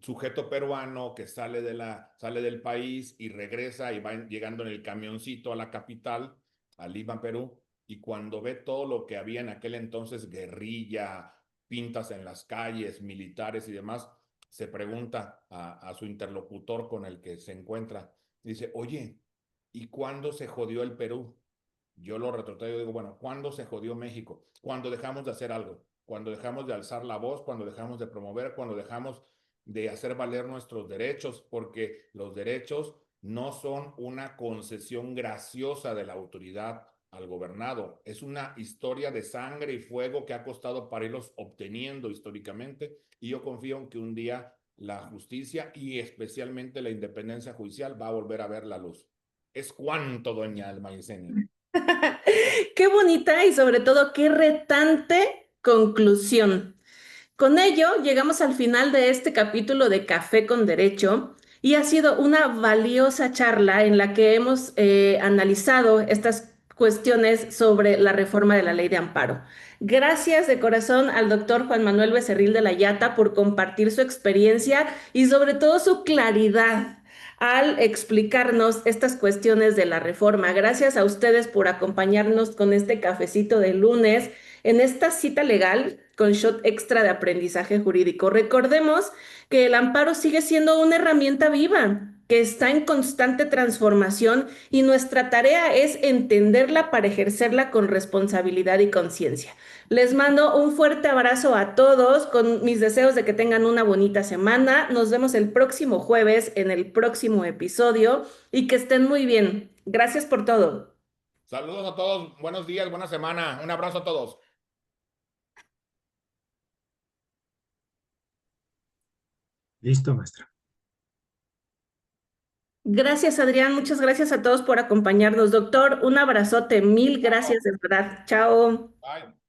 sujeto peruano que sale del país y regresa y va llegando en el camioncito a la capital, a Lima, Perú, y cuando ve todo lo que había en aquel entonces, guerrilla, pintas en las calles, militares y demás, se pregunta a su interlocutor con el que se encuentra, dice, oye, ¿y cuándo se jodió el Perú? Yo lo retrotraigo y digo, bueno, ¿cuándo se jodió México? Cuando dejamos de hacer algo, cuando dejamos de alzar la voz, cuando dejamos de promover, cuando dejamos de hacer valer nuestros derechos, porque los derechos no son una concesión graciosa de la autoridad al gobernado, es una historia de sangre y fuego que ha costado para irlos obteniendo históricamente, y yo confío en que un día la justicia y especialmente la independencia judicial va a volver a ver la luz. Es cuanto, doña Alma Yesenia. Qué bonita y sobre todo qué retante conclusión. Con ello, llegamos al final de este capítulo de Café con Derecho y ha sido una valiosa charla en la que hemos analizado estas cuestiones sobre la reforma de la ley de amparo. Gracias de corazón al doctor Juan Manuel Becerril de la Yata por compartir su experiencia y sobre todo su claridad al explicarnos estas cuestiones de la reforma. Gracias a ustedes por acompañarnos con este cafecito de lunes en esta cita legal con shot extra de aprendizaje jurídico. Recordemos que el amparo sigue siendo una herramienta viva, que está en constante transformación y nuestra tarea es entenderla para ejercerla con responsabilidad y conciencia. Les mando un fuerte abrazo a todos con mis deseos de que tengan una bonita semana. Nos vemos el próximo jueves en el próximo episodio y que estén muy bien. Gracias por todo. Saludos a todos, buenos días, buena semana, un abrazo a todos. Listo, maestra. Gracias, Adrián. Muchas gracias a todos por acompañarnos. Doctor, un abrazote. Mil Chao. gracias, de verdad. Chao. Bye.